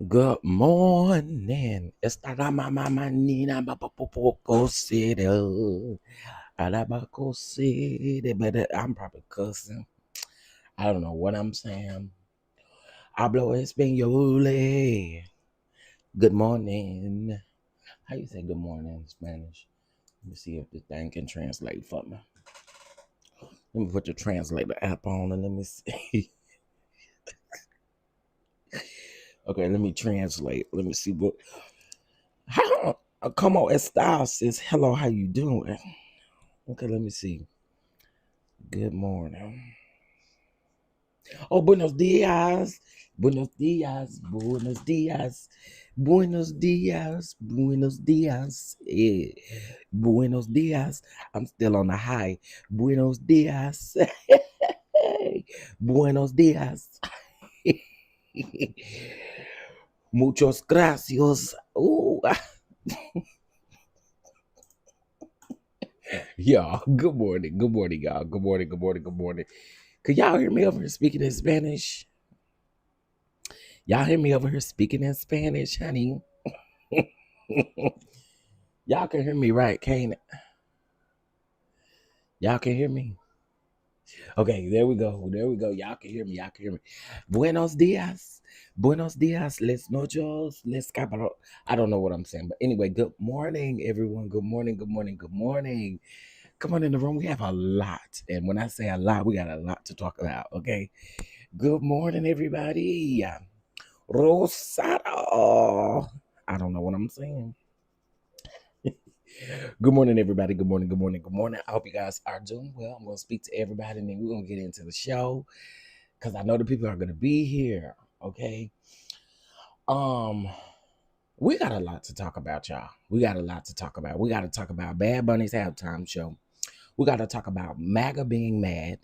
Good morning. Esta mama nina Coco City. Alabaco City, but I'm probably cussing. I don't know what I'm saying. Hablo español. Good morning. How you say good morning in Spanish? Let me see if the thing can translate for me. Let me put the translator app on and let me see. Okay, let me translate. Let me see what. How? Como estas says hello. How you doing? Okay, let me see. Good morning. Oh, buenos dias. Buenos dias. Buenos dias. Buenos dias. Buenos dias. Yeah. Buenos dias. I'm still on the high. Buenos dias. Buenos dias. Muchos gracias. Ooh. Y'all, good morning. Good morning, y'all. Good morning. Good morning. Good morning. Could y'all hear me over here speaking in Spanish? Y'all hear me over here speaking in Spanish, honey? Y'all can hear me, right? Can't it? Y'all can hear me? Okay, there we go. There we go. Y'all can hear me. Y'all can hear me. Buenos dias. Buenos dias. Les noches. Les cabros. I don't know what I'm saying. But anyway, good morning, everyone. Good morning. Good morning. Good morning. Come on in the room. We have a lot. And when I say a lot, we got a lot to talk about. Okay. Good morning, everybody. Rosado. I don't know what I'm saying. Good morning, everybody. Good morning. Good morning. Good morning. I hope you guys are doing well. I'm going to speak to everybody and then we're going to get into the show because I know the people are going to be here. Okay. Um, we got a lot to talk about, y'all. We got a lot to talk about. We got to talk about Bad Bunny's halftime show. We got to talk about Maga being mad.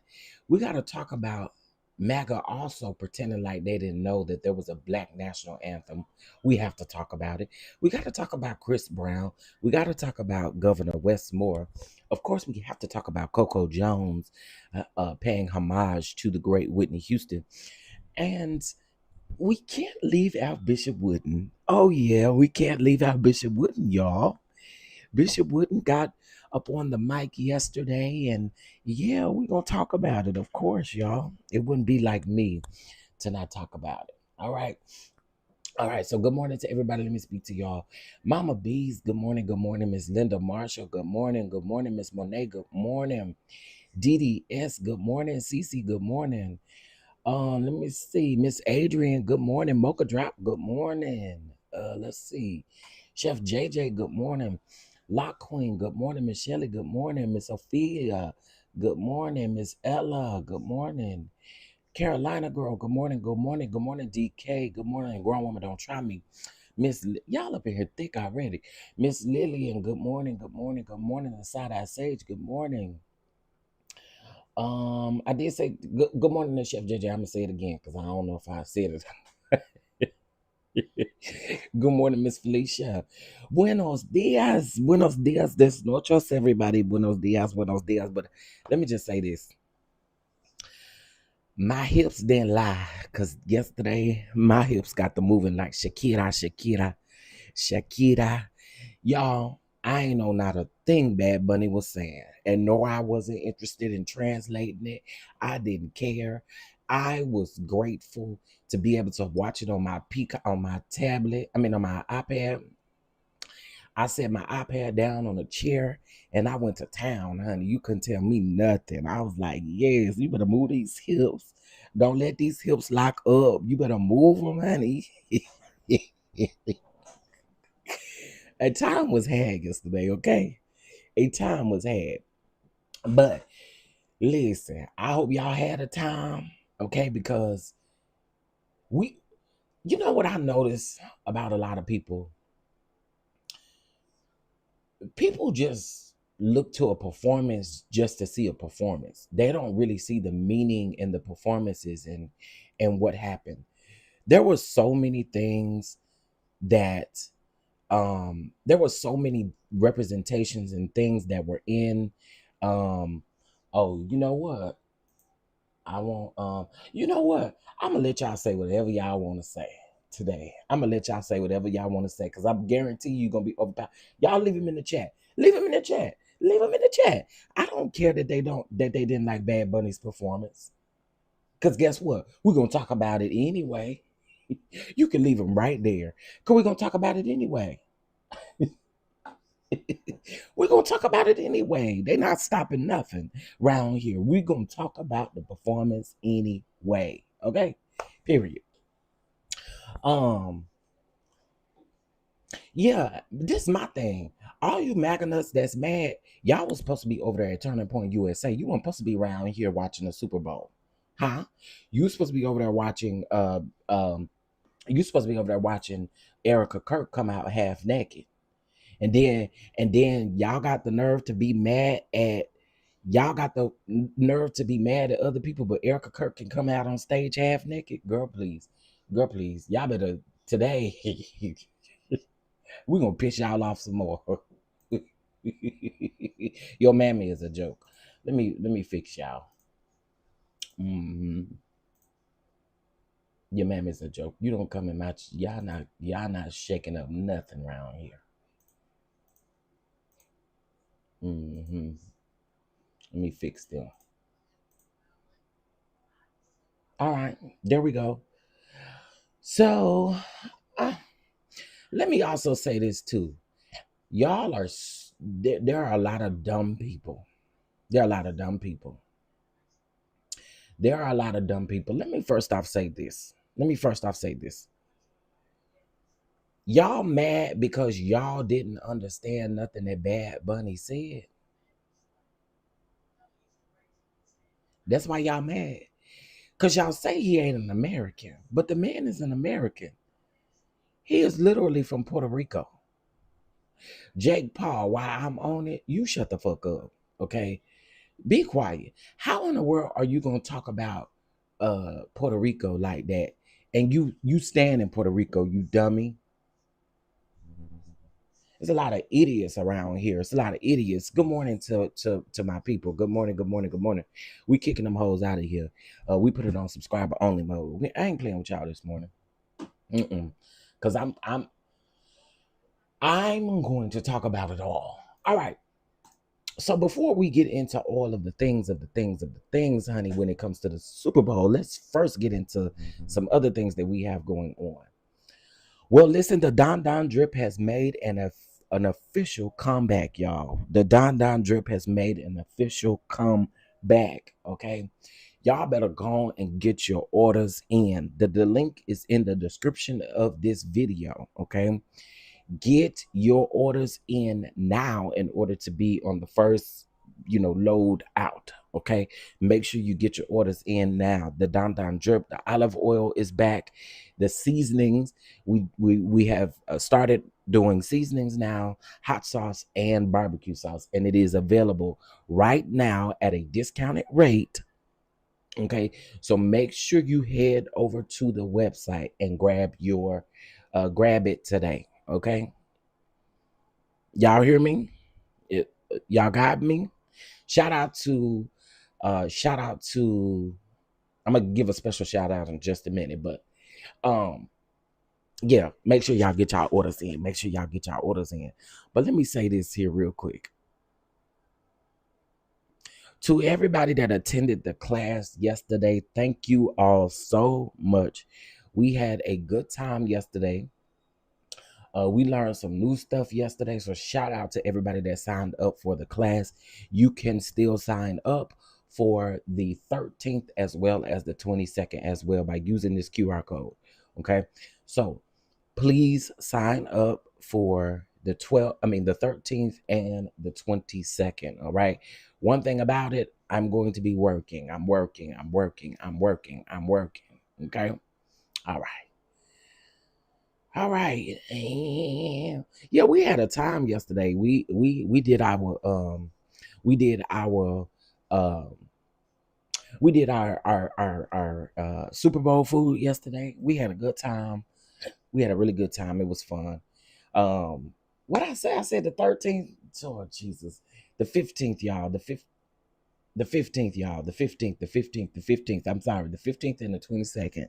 We got to talk about Maga also pretending like they didn't know that there was a black national anthem. We have to talk about it. We got to talk about Chris Brown. We got to talk about Governor Westmore. Of course, we have to talk about Coco Jones paying homage to the great Whitney Houston. And we can't leave out Bishop Wooden. Oh, yeah, we can't leave out Bishop Wooden, y'all. Bishop Wooden got up on the mic yesterday, and yeah, we're gonna talk about it, of course, y'all. It wouldn't be like me to not talk about it. All right. All right, so good morning to everybody. Let me speak to y'all. Mama Bees, good morning. Good morning, Miss Linda Marshall. Good morning. Good morning, Miss Monet. Good morning. DDS, good morning. Cece, good morning. Let me see. Miss Adrian, good morning. Mocha Drop, good morning. Let's see. Chef JJ, good morning. Lock Queen, good morning. Miss Shelley, good morning. Miss Sophia, good morning. Miss Ella, good morning. Carolina girl, good morning. Good morning. Good morning, DK. Good morning. Grown woman, don't try me. Y'all up in here thick already. Miss Lillian, good morning. Good morning. Good morning. The Side Eye Sage, good morning. I did say good morning to Chef JJ. I'm gonna say it again because I don't know if I said it. Good morning, Miss Felicia. Buenos dias. Buenos dias. There's no trust everybody. Buenos dias. Buenos dias. But let me just say this. My hips didn't lie because yesterday my hips got to moving like Shakira, Shakira, Shakira. Y'all, I ain't know not a thing Bad Bunny was saying. And no, I wasn't interested in translating it. I didn't care. I was grateful to be able to watch it on my on my tablet. I mean on my iPad. I set my iPad down on a chair and I went to town, honey. You couldn't tell me nothing. I was like, yes, you better move these hips. Don't let these hips lock up. You better move them, honey. A time was had yesterday, okay? A time was had. But listen, I hope y'all had a time, okay? Because we, you know what I noticed about a lot of people? People just look to a performance just to see a performance. They don't really see the meaning in the performances and what happened. There were so many things that there were so many representations and things that were in oh, you know what? I won't you know what? I'm gonna let y'all say whatever y'all want to say. today. I'm gonna let y'all say whatever y'all want to say because I guarantee you gonna be overpowered. Y'all leave him in the chat. Leave him in the chat. Leave him in the chat. I don't care that they didn't like Bad Bunny's performance. Because guess what? We're gonna talk about it anyway. You can leave them right there. Because we're gonna talk about it anyway. We're gonna talk about it anyway. They're not stopping nothing around here. We're gonna talk about the performance anyway. Okay? Period. Um, yeah, this is my thing. All you Maga nuts that's mad, y'all was supposed to be over there at Turning Point USA. You weren't supposed to be around here watching the Super Bowl. Huh? You supposed to be over there watching you supposed to be over there watching Erica Kirk come out half naked. And then y'all got the nerve to be mad at other people, but Erica Kirk can come out on stage half naked. Girl, please. Girl, please. Y'all better today. We're gonna piss y'all off some more. Your mammy is a joke. Let me fix y'all. Your mammy's a joke. You don't come in my y'all not shaking up nothing around here. Let me fix them. All right, there we go. So uh, let me also say this too. Y'all are there are a lot of dumb people. There are a lot of dumb people. There are a lot of dumb people. Let me first off say this. Y'all mad because y'all didn't understand nothing that Bad Bunny said. That's why y'all mad. Because y'all say he ain't an American, but the man is an American. He is literally from Puerto Rico. Jake Paul, while I'm on it, you shut the fuck up. Okay? Be quiet. How in the world are you gonna talk about Puerto Rico like that? And you stand in Puerto Rico, you dummy. There's a lot of idiots around here. It's a lot of idiots. Good morning to my people. Good morning, good morning, good morning. We kicking them hoes out of here. We put it on subscriber only mode. I ain't playing with y'all this morning. Cause I'm going to talk about it all. All right. So before we get into all of the things, honey, when it comes to the Super Bowl, let's first get into some other things that we have going on. Well, listen, the DonDon drip has made an official comeback, y'all. The DonDon drip has made an official comeback. Okay, y'all better go and get your orders in. The link is in the description of this video. Okay, get your orders in now in order to be on the first load out. Okay, make sure you get your orders in now. The DonDon drip, the olive oil is back. The seasonings, we have started doing seasonings now, hot sauce and barbecue sauce, and it is available right now at a discounted rate. Okay, so make sure you head over to the website and grab it today. Okay, y'all hear me? Y'all got me? Shout out to I'm gonna give a special shout out in just a minute, but yeah, make sure y'all get y'all orders in. But let me say this here real quick. To everybody that attended the class yesterday, thank you all so much. We had a good time yesterday. We learned some new stuff yesterday, so shout out to everybody that signed up for the class. You can still sign up for the 13th as well as the 22nd as well by using this QR code. Okay, so please sign up for the 13th and the 22nd. All right. One thing about it, I'm going to be working. I'm working. Okay. All right. All right. And yeah, we had a time yesterday. We did our Super Bowl food yesterday. We had a good time. We had a really good time. It was fun. What I say? I said the 13th. Oh Jesus, the 15th, y'all. The 15th, y'all. The 15th. I'm sorry, the 15th and the 22nd.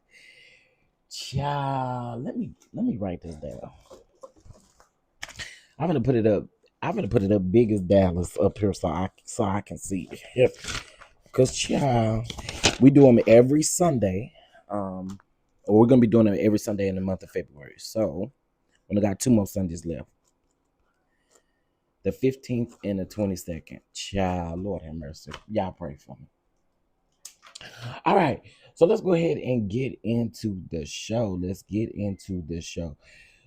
Child, let me write this down. I'm gonna put it up. I'm gonna put it up big as Dallas up here so I can see it. Cause child, we do them every Sunday. Or we're gonna be doing them every Sunday in the month of February. So we only got 2 more Sundays left. The 15th and the 22nd. Child, Lord have mercy. Y'all pray for me. All right. So let's go ahead and get into the show. Let's get into the show.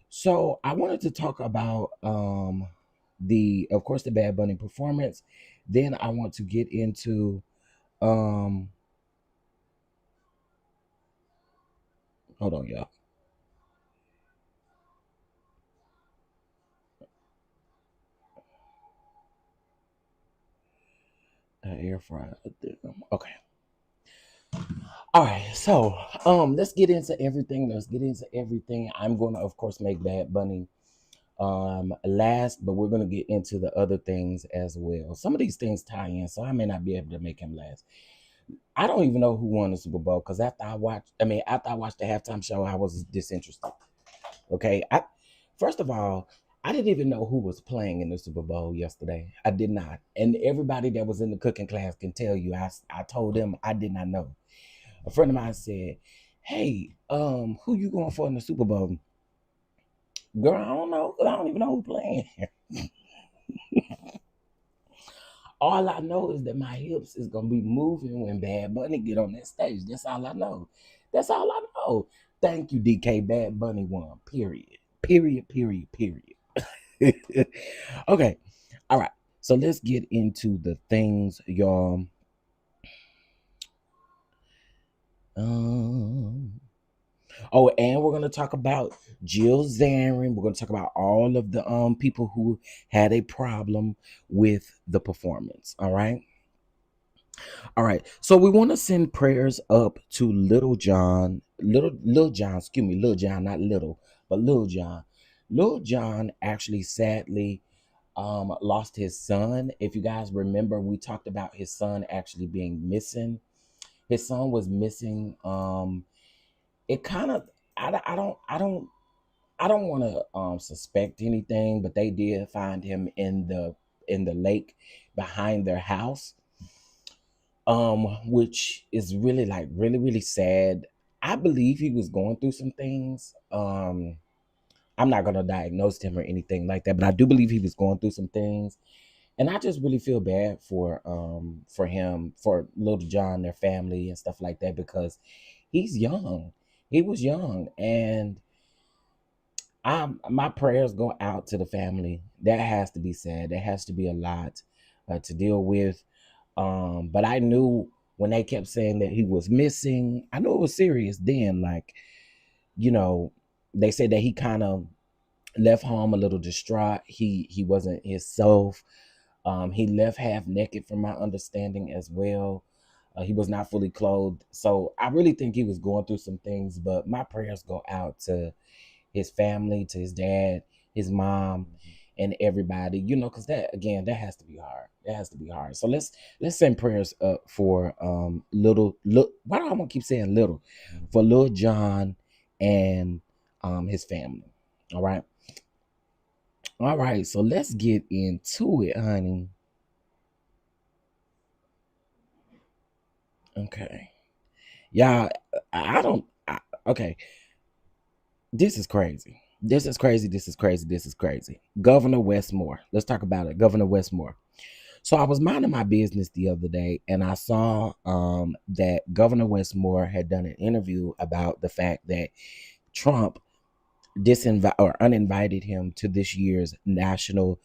So I wanted to talk about the of course the Bad Bunny performance. Then I want to get into um hold on y'all. Air fryer. Okay. All right. So let's get into everything. Let's get into everything. I'm gonna of course make Bad Bunny last, but we're gonna get into the other things as well. Some of these things tie in, so I may not be able to make him last. I don't even know who won the Super Bowl because after I watched the halftime show, I was disinterested. Okay, first of all, I didn't even know who was playing in the Super Bowl yesterday. I did not, and everybody that was in the cooking class can tell you. I told them I did not know. A friend of mine said, "Hey, who you going for in the Super Bowl?" Girl, I don't know. I don't even know who playing. All I know is that my hips is gonna be moving when Bad Bunny get on that stage. That's all I know. That's all I know. Thank you, DK. Bad Bunny won. Period. Period. Period. Period. Okay. All right. So let's get into the things, y'all. Um. Oh, and we're gonna talk about Jill Zarin. We're gonna talk about all of the people who had a problem with the performance. All right. All right. So we want to send prayers up to Little John, Little John, excuse me, Little John, not little, but Little John. Little John actually sadly lost his son. If you guys remember, we talked about his son actually being missing. His son was missing. It kind of I don't want to suspect anything, but they did find him in the lake behind their house, which is really like really sad. I believe he was going through some things. I'm not gonna diagnose him or anything like that, but I do believe he was going through some things, and I just really feel bad for him, for Little John, their family, and stuff like that because he's young. He was young, and my prayers go out to the family. That has to be sad. That has to be a lot to deal with. But I knew when they kept saying that he was missing, I knew it was serious then. Like, you know, they said that he kind of left home a little distraught. He wasn't himself. He left half naked from my understanding as well. He was not fully clothed. So I really think he was going through some things, but my prayers go out to his family, to his dad, his mom, and everybody, because that again, that has to be hard. That has to be hard. So let's send prayers up for little why do I want to keep saying little? For little John and his family. All right. All right, so let's get into it, honey. Okay. Yeah, I don't okay. This is crazy. This is crazy. This is crazy. This is crazy. Governor Westmore. Let's talk about it. Governor Westmore. So I was minding my business the other day and I saw that Governor Westmore had done an interview about the fact that Trump uninvited him to this year's National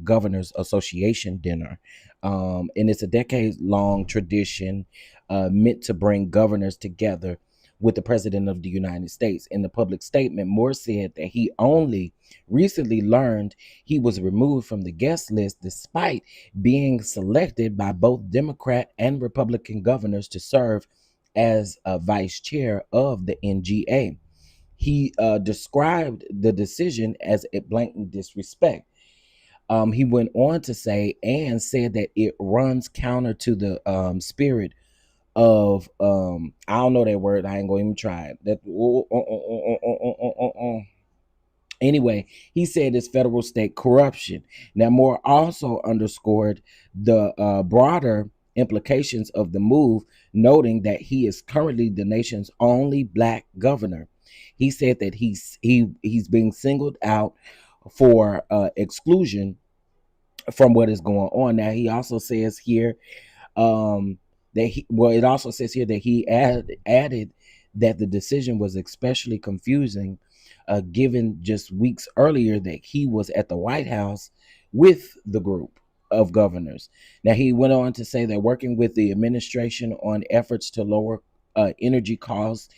Governors Association dinner. And it's a decade long tradition meant to bring governors together with the President of the United States. In the public statement, Moore said that he only recently learned he was removed from the guest list despite being selected by both Democrat and Republican governors to serve as a vice chair of the NGA. He described the decision as a blatant disrespect. He went on to say and said that it runs counter to the spirit of I don't know that word. I ain't gonna even try it. Anyway, he said it's federal state corruption. Now, Moore also underscored the broader implications of the move, noting that he is currently the nation's only black governor. He said that he's being singled out for exclusion from what is going on. Now, he also says here um that he well it also says here that he added that the decision was especially confusing given just weeks earlier that he was at the White House with the group of governors. Now he went on to say that working with the administration on efforts to lower energy costs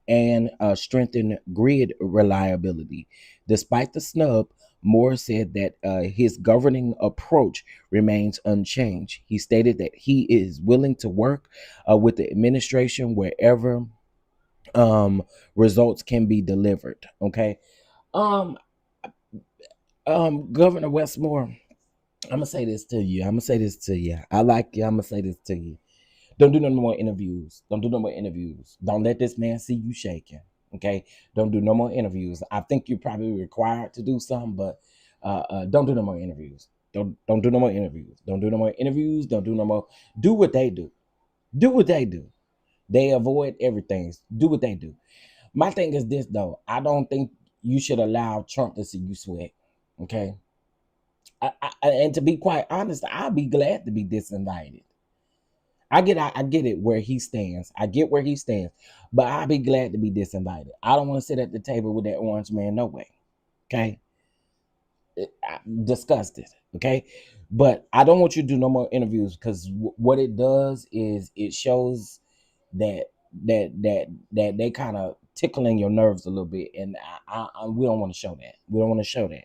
and strengthen grid reliability. Despite the snub, Moore said that his governing approach remains unchanged. He stated that he is willing to work with the administration wherever results can be delivered. Okay. Um, Governor Westmore, I'm gonna say this to you. I'm gonna say this to you. I like you. I'm gonna say this to you. Don't do no more interviews. Don't do no more interviews. Don't let this man see you shaking. Okay. Don't do no more interviews. I think you're probably required to do some, but don't do no more interviews. Don't do no more interviews. Don't do no more interviews. Don't do no more. Do what they do. Do what they do. They avoid everything. Do what they do. My thing is this though. I don't think you should allow Trump to see you sweat. Okay. And to be quite honest, I'd be glad to be disinvited. I get it where he stands. I get where he stands, but I'd be glad to be disinvited. I don't want to sit at the table with that orange man. No way. Okay. I'm disgusted. Okay. But I don't want you to do no more interviews because what it does is it shows that that they kind of tickling your nerves a little bit, and we don't want to show that. We don't want to show that.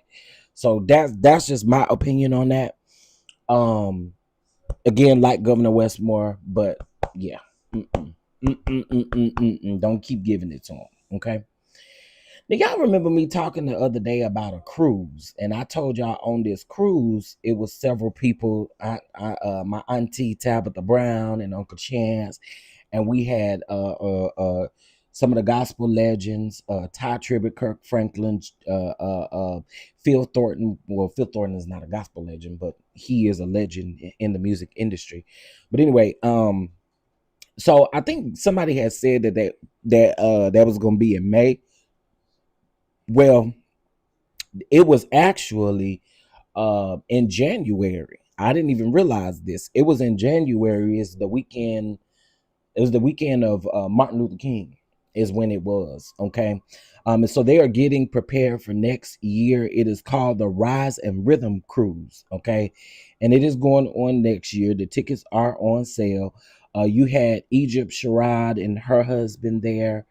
So that's just my opinion on that. Um, Again, like Governor Westmore, but yeah, don't keep giving it to him. Okay. Now y'all remember me talking the other day about a cruise, and I told y'all on this cruise it was several people. My auntie Tabitha Brown and Uncle Chance, and we had some of the gospel legends, Ty Tribbett, Kirk Franklin, Phil Thornton. Well, Phil Thornton is not a gospel legend, but he is a legend in the music industry. But anyway, so I think somebody had said that was going to be in May. Well, it was actually in January. I didn't even realize this. It was in January. It's the weekend. It was the weekend of Martin Luther King is when it was. Okay. And so they are getting prepared for next year. It is called the Rise and Rhythm Cruise. Okay. And it is going on next year. The tickets are on sale. You had Egypt Sherrod and her husband there.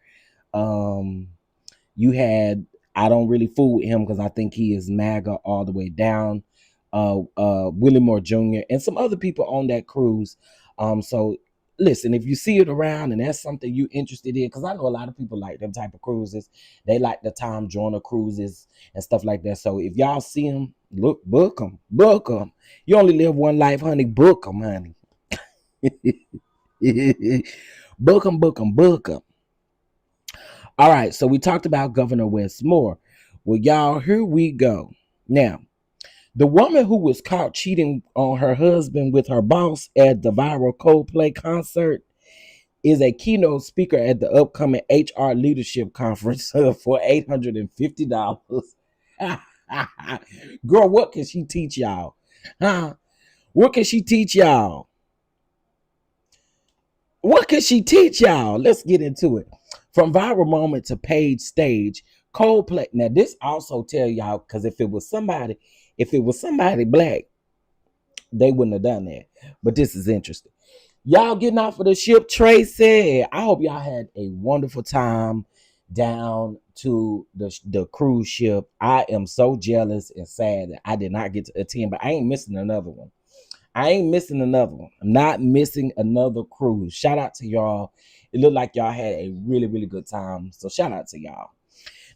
Um, you had, I don't really fool with him because I think he is MAGA all the way down. Willie Moore Jr. and some other people on that cruise. So listen, if you see it around and that's something you interested in, because I know a lot of people like them type of cruises. They like the Tom Joyner cruises and stuff like that. So if y'all see them, look, book them, book them. You only live one life, honey. Book them, honey. Book them, book them, book them. All right, so we talked about Governor Westmore. Well, y'all, here we go. Now, the woman who was caught cheating on her husband with her boss at the viral Coldplay concert is a keynote speaker at the upcoming HR Leadership Conference for $850. Girl, what can she teach y'all? Huh? What can she teach y'all? What can she teach y'all? Let's get into it. From viral moment to page stage, Coldplay. Now, this also tell y'all, because if it was somebody black, they wouldn't have done that. But this is interesting. Y'all getting off of the ship, Tracy. I hope y'all had a wonderful time down to the cruise ship. I am so jealous and sad that I did not get to attend, but I ain't missing another one. I'm not missing another cruise. Shout out to y'all. It looked like y'all had a really, really good time. So shout out to y'all.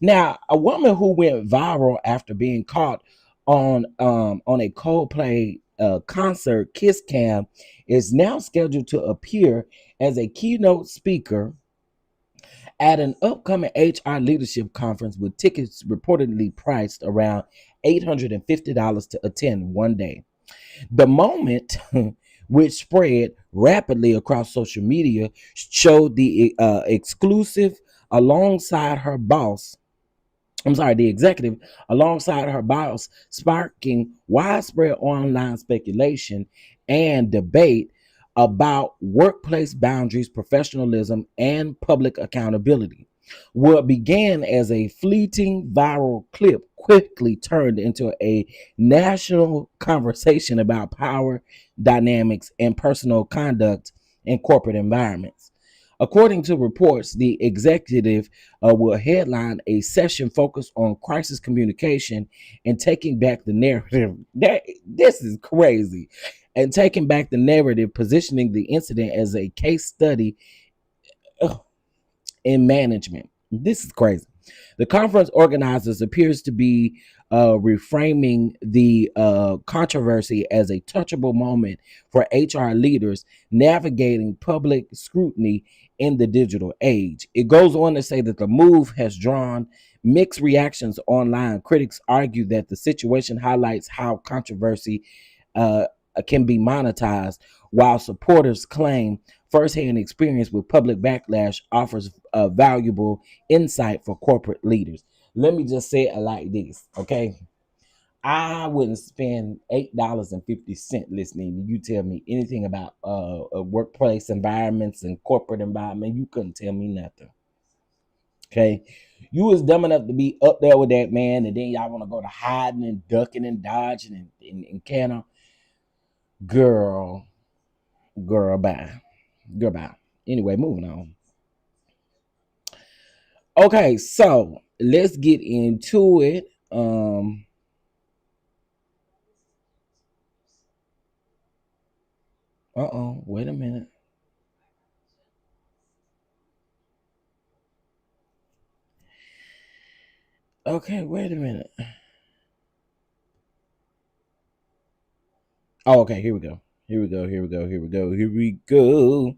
Now, a woman who went viral after being caught on a Coldplay concert, Kiss Cam, is now scheduled to appear as a keynote speaker at an upcoming HR leadership conference, with tickets reportedly priced around $850 to attend one day. The moment, which spread rapidly across social media, showed the exclusive alongside her boss. I'm sorry, the executive alongside her boss, sparking widespread online speculation and debate about workplace boundaries, professionalism, and public accountability. What began as a fleeting viral clip quickly turned into a national conversation about power dynamics and personal conduct in corporate environments. According to reports, the executive will headline a session focused on crisis communication and taking back the narrative. This is crazy. And taking back the narrative, positioning the incident as a case study in management. This is crazy. The conference organizers appears to be reframing the controversy as a touchable moment for HR leaders navigating public scrutiny in the digital age. It goes on to say that the move has drawn mixed reactions online. Critics argue that the situation highlights how controversy uh, can be monetized, while supporters claim firsthand experience with public backlash offers valuable insight for corporate leaders. Let me just say it like this, okay? I wouldn't spend $8.50 listening to you tell me anything about workplace environments and corporate environment. You couldn't tell me nothing. Okay. You was dumb enough to be up there with that man, and then y'all want to go to hiding and ducking and dodging and cannon. Girl, girl, bye. Girl, bye. Anyway, moving on. Okay, so let's get into it. Wait a minute. Okay, wait a minute. Oh, okay, here we go. Here we go. Here we go. Here we go. Here we go.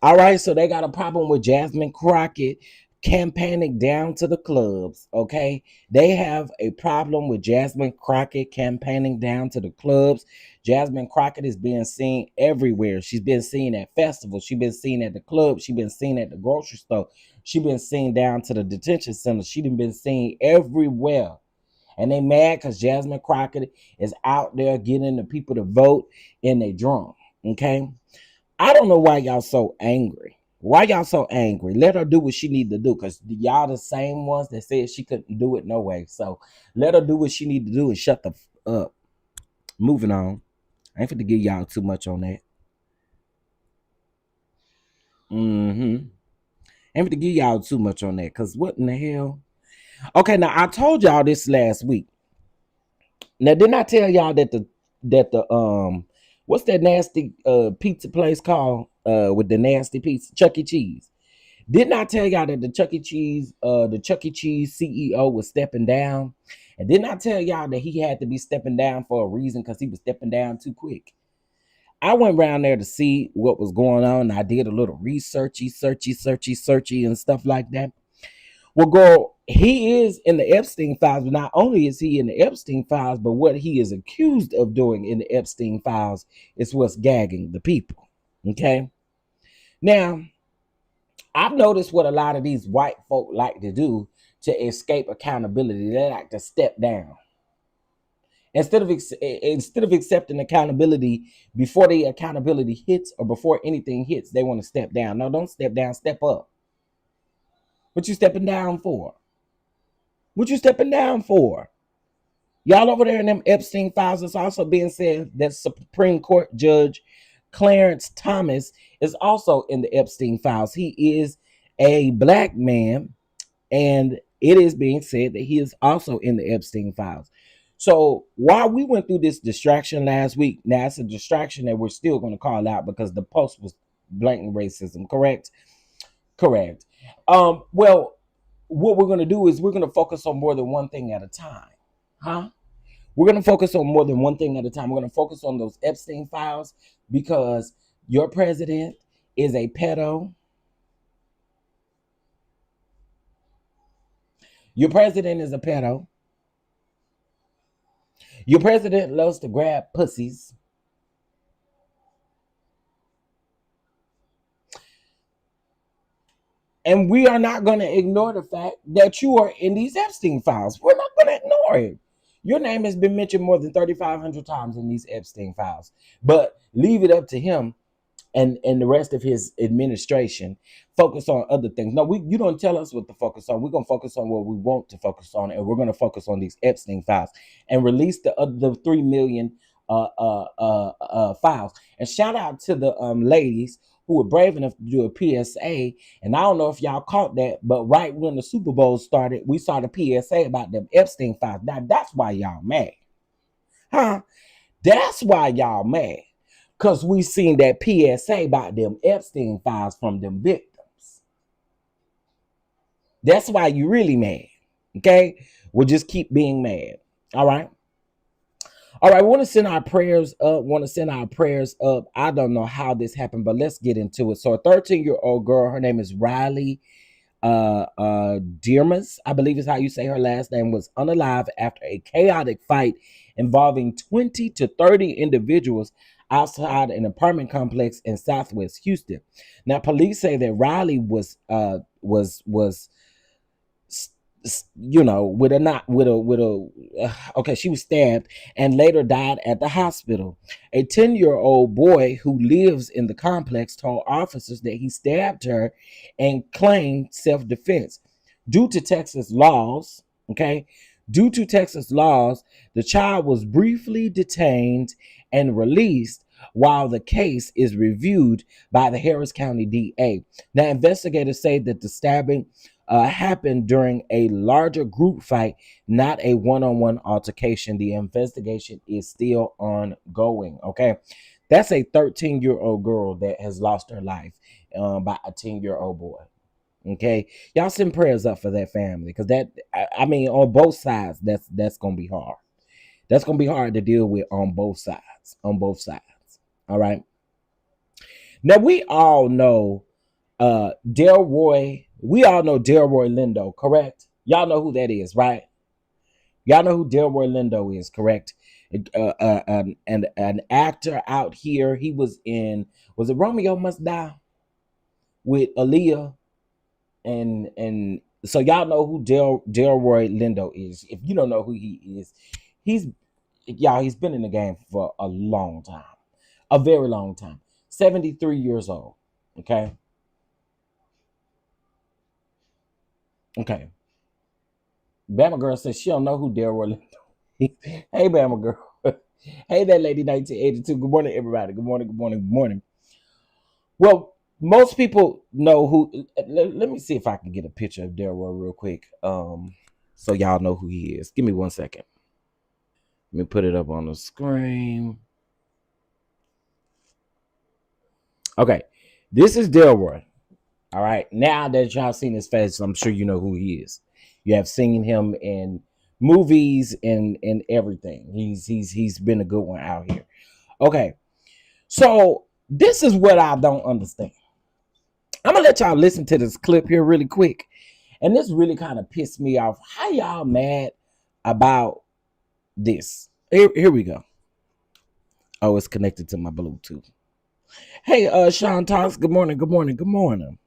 All right, so they got a problem with Jasmine Crockett campaigning down to the clubs. Okay, they have a problem with Jasmine Crockett campaigning down to the clubs. Jasmine Crockett is being seen everywhere. She's been seen at festivals. She's been seen at the club. She's been seen at the grocery store. She's been seen down to the detention center. She's been seen everywhere. And they mad because Jasmine Crockett is out there getting the people to vote and they drunk. Okay. I don't know why y'all so angry. Why y'all so angry? Let her do what she need to do, because y'all the same ones that said she couldn't do it no way. So let her do what she need to do and shut the up. Moving on. I ain't finna give y'all too much on that. Mm-hmm. I ain't finna give y'all too much on that, because what in the hell? Okay, now I told y'all this last week. Now, didn't I tell y'all that the what's that nasty pizza place called with the nasty pizza? Chuck E. Cheese. Didn't I tell y'all that the Chuck E. Cheese CEO was stepping down? And didn't I tell y'all that he had to be stepping down for a reason, because he was stepping down too quick? I went around there to see what was going on. I did a little searchy and stuff like that. Well, girl, he is in the Epstein files, but not only is he in the Epstein files, but what he is accused of doing in the Epstein files is what's gagging the people. Okay. Now, I've noticed what a lot of these white folk like to do to escape accountability. They like to step down. Instead of accepting accountability before the accountability hits or before anything hits, they want to step down. No, don't step down, step up. What you stepping down for? What you stepping down for? Y'all over there in them Epstein files, it's also being said that Supreme Court Judge Clarence Thomas is also in the Epstein files. He is a black man, and it is being said that he is also in the Epstein files. So while we went through this distraction last week, now it's a distraction that we're still going to call out because the post was blatant racism, correct? Correct. Well, what we're going to do is we're going to focus on more than one thing at a time. Huh? We're going to focus on more than one thing at a time. We're going to focus on those Epstein files because your president is a pedo. Your president is a pedo. Your president loves to grab pussies. And we are not going to ignore the fact that you are in these Epstein files. We're not going to ignore it. Your name has been mentioned more than 3,500 times in these Epstein files. But leave it up to him and the rest of his administration focus on other things. No, you don't tell us what to focus on. We're going to focus on what we want to focus on, and we're going to focus on these Epstein files and release the 3 million files. And shout out to the ladies who were brave enough to do a PSA. And I don't know if y'all caught that, but right when the Super Bowl started, we saw the PSA about them Epstein files. Now that's why y'all mad, huh? That's why y'all mad. Because we seen that PSA about them Epstein files from them victims. That's why you really mad. Okay? We'll just keep being mad. All right? All right, we want to send our prayers up. I don't know how this happened, but let's get into it. So a 13-year-old girl, her name is Riley Dearmas, I believe is how you say her last name, was unalive after a chaotic fight involving 20 to 30 individuals outside an apartment complex in Southwest Houston. Now, police say that Riley was with a not with a okay, she was stabbed and later died at the hospital. A 10-year-old boy who lives in the complex told officers that he stabbed her and claimed self-defense. Due to Texas laws, okay, due to Texas laws, the child was briefly detained and released while the case is reviewed by the Harris County DA. Now, investigators say that the stabbing happened during a larger group fight, not a one-on-one altercation. The investigation is still ongoing. Okay, that's a 13-year-old girl that has lost her life by a 10-year-old boy. Okay, y'all send prayers up for that family because I mean, on both sides, that's gonna be hard. That's gonna be hard to deal with on both sides. On both sides. All right. Now we all know Delroy. We all know Delroy Lindo, correct? Y'all know who that is, right? Y'all know who Delroy Lindo is, correct? An actor out here. He was it Romeo Must Die with Aaliyah, and so y'all know who Delroy Lindo is. If you don't know who he is, he's been in the game for a long time, a very long time. 73 years old. Okay. Okay. Bama girl says she don't know who Delroy Lindo. Hey, Bama girl. Hey, that lady 1982. Good morning, everybody. Good morning, good morning, good morning. Well, most people know who. Let me see if I can get a picture of Delroy real quick. So y'all know who he is. Give me 1 second. Let me put it up on the screen. Okay, this is Delroy. All right, now that y'all seen his face, I'm sure you know who he is. You have seen him in movies and everything. He's been a good one out here. Okay, so this is what I don't understand. I'm gonna let y'all listen to this clip here really quick, and this really kind of pissed me off. How y'all mad about this? Here we go. Oh, it's connected to my Bluetooth. Hey, Sean Thomas. Good morning. Good morning. Good morning.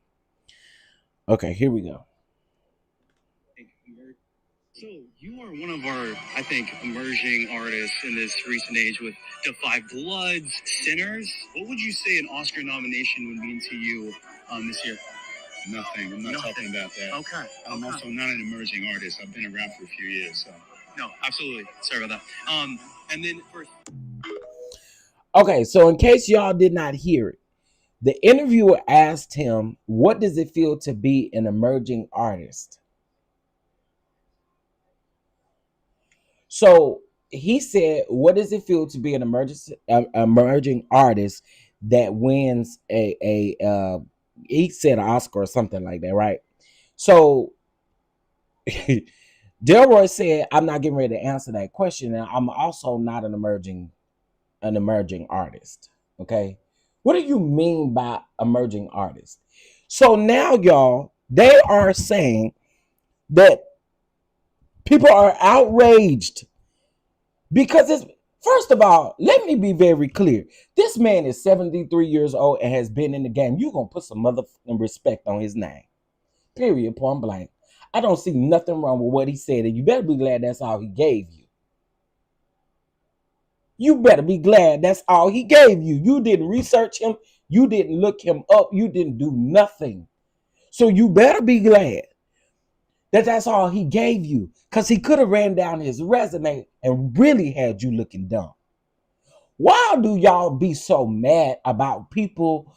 Okay, here we go. So you are one of our, I think, emerging artists in this recent age with Defy Bloods, Sinners. What would you say an Oscar nomination would mean to you this year? Nothing. I'm not talking about that. Okay. I'm also not an emerging artist. I've been around for a few years, so. No, absolutely. Sorry about that. And then for... Okay, so in case y'all did not hear it, the interviewer asked him, what does it feel to be an emerging artist? So he said, what does it feel to be an emerging artist that wins he said an Oscar or something like that, right? So Delroy said, "I'm not getting ready to answer that question, and I'm also not an emerging artist." Okay, what do you mean by emerging artist? So now, y'all, they are saying that people are outraged because it's. First of all, let me be very clear. This man is 73 years old and has been in the game. You're gonna put some motherfucking respect on his name. Period. Point blank. I don't see nothing wrong with what he said, and you better be glad that's all he gave you. You better be glad that's all he gave you. You didn't research him. You didn't look him up. You didn't do nothing. So you better be glad that that's all he gave you, because he could have ran down his resume and really had you looking dumb. Why do y'all be so mad about people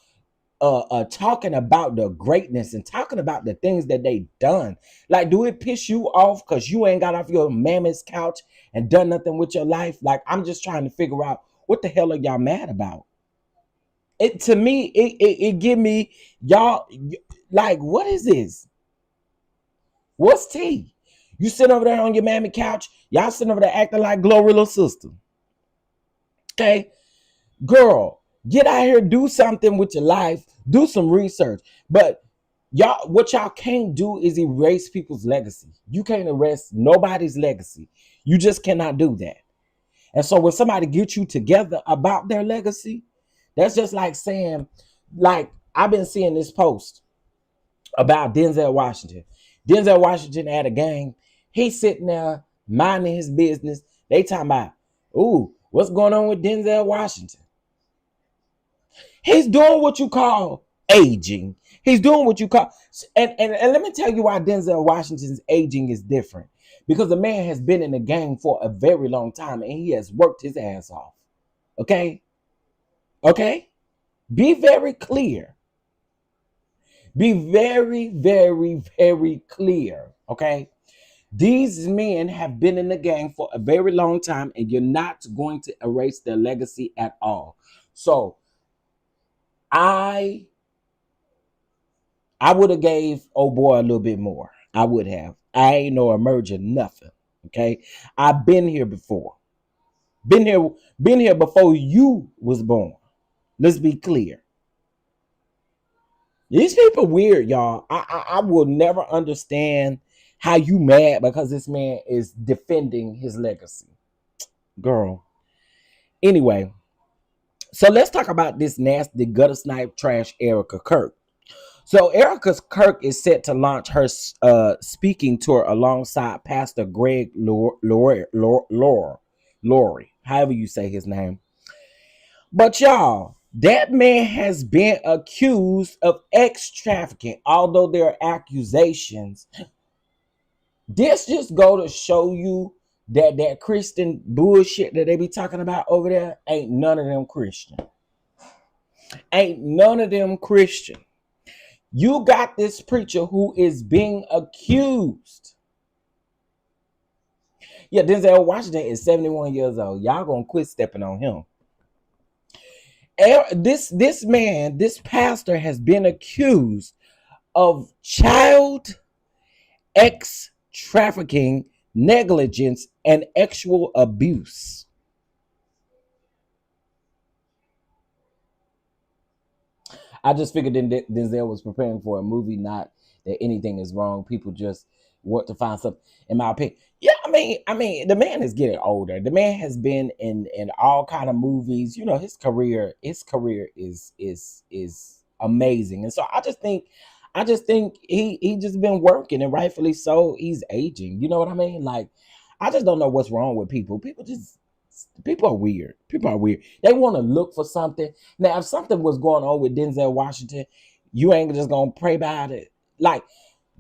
talking about the greatness and talking about the things that they done? Like, do it piss you off because you ain't got off your mammoth's couch and done nothing with your life? Like, I'm just trying to figure out what the hell are y'all mad about? It to me, it give me y'all like, what is this? What's tea? You sitting over there on your mammy couch, y'all sitting over there acting like Glorilla sister. Okay, girl, get out here, do something with your life, do some research. But y'all, what y'all can't do is erase people's legacy. You can't erase nobody's legacy. You just cannot do that. And so when somebody gets you together about their legacy, that's just like saying, like, I've been seeing this post about Denzel Washington. Denzel Washington had a game. He's sitting there minding his business. They talking about, ooh, what's going on with Denzel Washington? He's doing what you call aging. He's doing what you call, and let me tell you why Denzel Washington's aging is different. Because the man has been in the game for a very long time and he has worked his ass off. Okay? Okay? Be very clear. Be very, very, very clear. Okay? These men have been in the game for a very long time and you're not going to erase their legacy at all. So I would have gave old boy a little bit more. I would have. I ain't no emerging nothing. Okay? I've been here before. Been here before you was born. Let's be clear. These people weird, y'all. I will never understand how you mad because this man is defending his legacy. Girl. Anyway, so let's talk about this nasty gutter snipe trash Erica Kirk. So Erica Kirk is set to launch her speaking tour alongside Pastor Greg Laurie, however you say his name. But y'all, that man has been accused of ex trafficking, although there are accusations. This just go to show you that that Christian bullshit that they be talking about over there ain't none of them Christian. Ain't none of them Christian. You got this preacher who is being accused. Yeah, Denzel Washington is 71 years old. Y'all gonna quit stepping on him. This man, this pastor, has been accused of child ex trafficking, negligence, and sexual abuse. I just figured Denzel was preparing for a movie, not that anything is wrong. People just want to find something. In my opinion, yeah, the man is getting older. The man has been in all kind of movies. You know, his career is amazing, and so I just think he just been working, and rightfully so. He's aging. You know what I mean? Like, I just don't know what's wrong with people. People are weird. People are weird. They want to look for something. Now, if something was going on with Denzel Washington, you ain't just gonna pray about it. Like,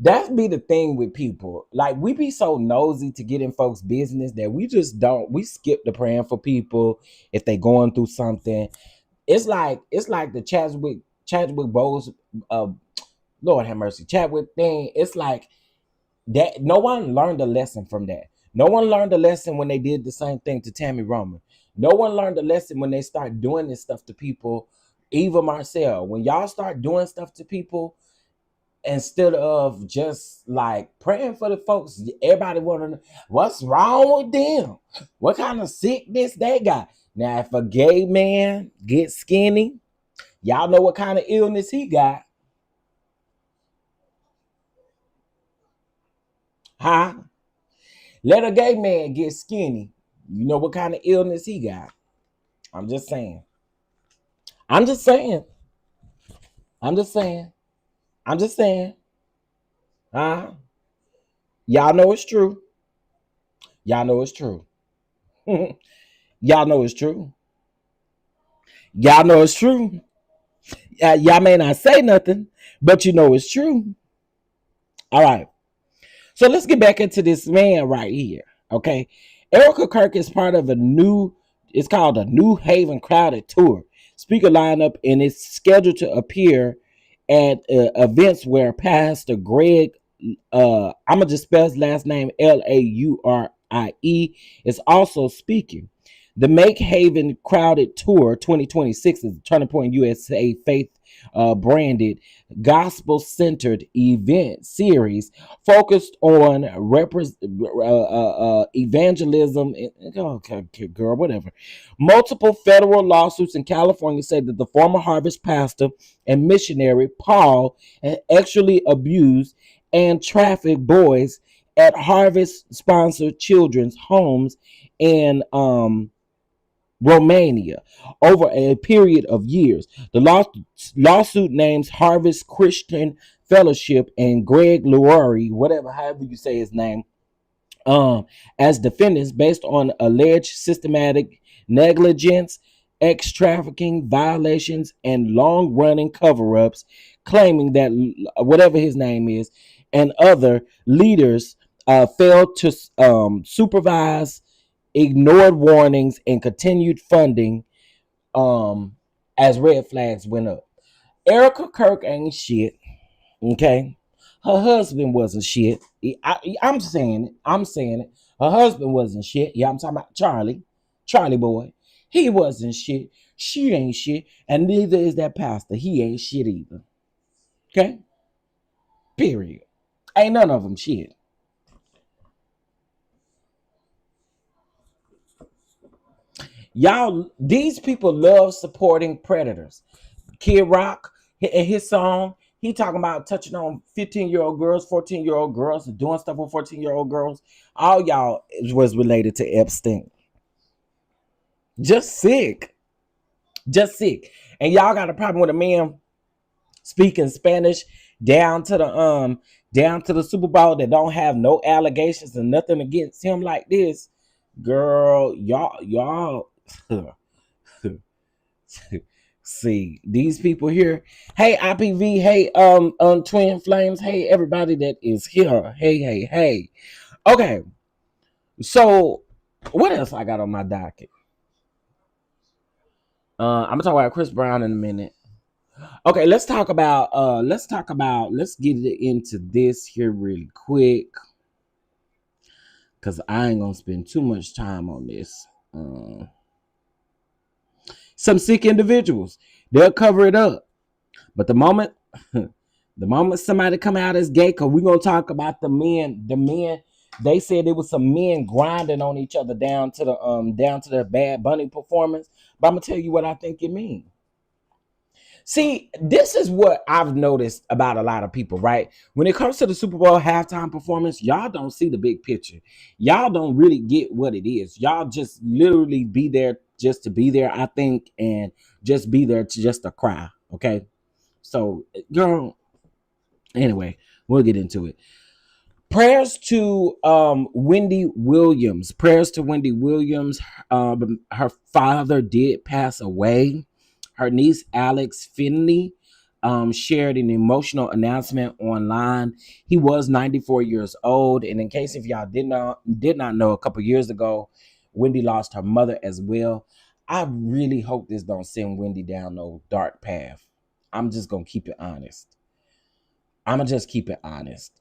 that be the thing with people. Like, we be so nosy to get in folks' business that we just don't. We skip the praying for people if they going through something. It's like the Chadwick Bowles, Lord have mercy, Chadwick thing. It's like that. No one learned a lesson from that. No one learned a lesson when they did the same thing to Tammy Roman. No one learned a lesson when they start doing this stuff to people. Eva Marcel, when y'all start doing stuff to people, instead of just like praying for the folks. Everybody want to know what's wrong with them, what kind of sickness they got. Now, if a gay man gets skinny, y'all know what kind of illness he got, huh? Let a gay man get skinny, you know what kind of illness he got. I'm just saying. I'm just saying. I'm just saying. I'm just saying. Huh? Y'all know it's true. Y'all know it's true. Y'all know it's true. Y'all know it's true. Y'all may not say nothing, but you know it's true. All right. So let's get back into this man right here. Okay. Erica Kirk is part of it's called a New Haven Crowded Tour. Speaker lineup, and it's scheduled to appear at events where Pastor Greg, I'm going to just spell his last name Laurie, is also speaking. The Make Haven Crowded Tour 2026 is Turning Point USA Faith branded gospel centered event series focused on evangelism. Okay, girl, whatever. Multiple federal lawsuits in California say that the former Harvest pastor and missionary Paul had actually abused and trafficked boys at Harvest sponsored children's homes in Romania over a period of years. The lawsuit names Harvest Christian Fellowship and Greg Laurie, whatever, however you say his name, as defendants based on alleged systematic negligence, ex trafficking violations, and long running cover ups, claiming that whatever his name is and other leaders failed to supervise, ignored warnings, and continued funding as red flags went up. Erica Kirk ain't shit. Okay. Her husband wasn't shit. I'm saying it. I'm saying it. Her husband wasn't shit. Yeah, I'm talking about Charlie. Charlie boy. He wasn't shit. She ain't shit. And neither is that pastor. He ain't shit either. Okay? Period. Ain't none of them shit. Y'all, these people love supporting predators. Kid Rock in his song, he talking about touching on 15-year-old girls, 14-year-old girls, and doing stuff with 14-year-old girls. All y'all was related to Epstein. Just sick. Just sick. And y'all got a problem with a man speaking Spanish down to the Super Bowl that don't have no allegations and nothing against him like this. Girl, y'all see these people here. Hey, IPV. Hey, Twin Flames. Hey, everybody that is here. Hey. Okay, so what else I got on my docket? I'm gonna talk about Chris Brown in a minute. Okay, let's get into this here really quick because I ain't gonna spend too much time on this. Some sick individuals, they'll cover it up. But the moment somebody come out as gay, because we're gonna talk about the men, they said it was some men grinding on each other down to the Bad Bunny performance. But I'm gonna tell you what I think it means. See, this is what I've noticed about a lot of people, right? When it comes to the Super Bowl halftime performance, y'all don't see the big picture. Y'all don't really get what it is. Y'all just literally be there just to be there, I think, and just be there to just to cry. Okay. So, girl, anyway, we'll get into it. Prayers to Wendy Williams. Prayers to Wendy Williams. Her father did pass away. Her niece Alex Finney shared an emotional announcement online. He was 94 years old, and in case if y'all did not know, a couple years ago, Wendy lost her mother as well. I really hope this don't send Wendy down no dark path. I'm just gonna keep it honest. I'm gonna just keep it honest.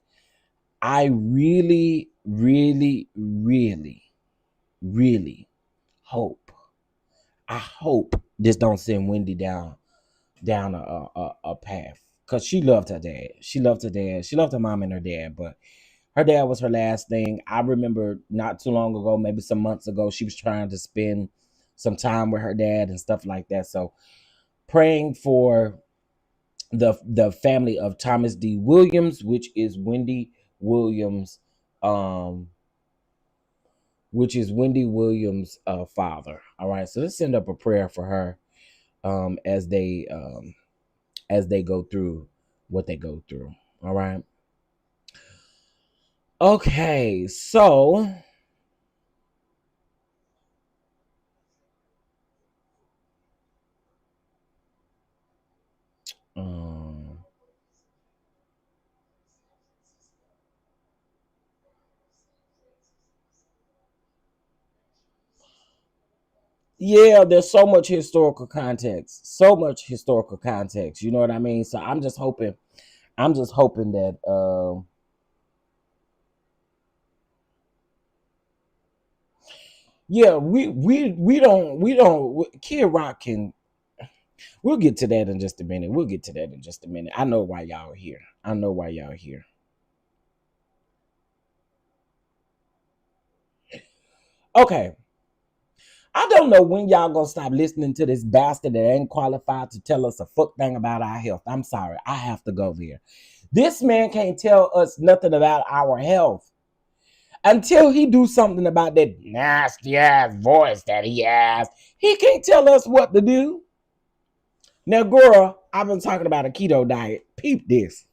I really, really, really, really hope. I hope this don't send Wendy down a path. because she loved her dad. She loved her dad. She loved her mom and her dad, but her dad was her last thing. I remember not too long ago, maybe some months ago, she was trying to spend some time with her dad and stuff like that. So praying for the family of Thomas D. Williams, which is Wendy Williams, um, father. All right, so let's send up a prayer for her um, as they um, as they go through what they go through. All right. Okay, so um, yeah, there's so much historical context, so much historical context. You know what I mean? So I'm just hoping that yeah, we don't Kid Rock can. We'll get to that in just a minute. We'll get to that in just a minute. I know why y'all are here. I know why y'all are here. Okay. I don't know when y'all gonna stop listening to this bastard that ain't qualified to tell us a fuck thing about our health. I'm sorry. I have to go there. This man can't tell us nothing about our health until he do something about that nasty ass voice that he has. He can't tell us what to do. Now, girl, I've been talking about a keto diet. Peep this.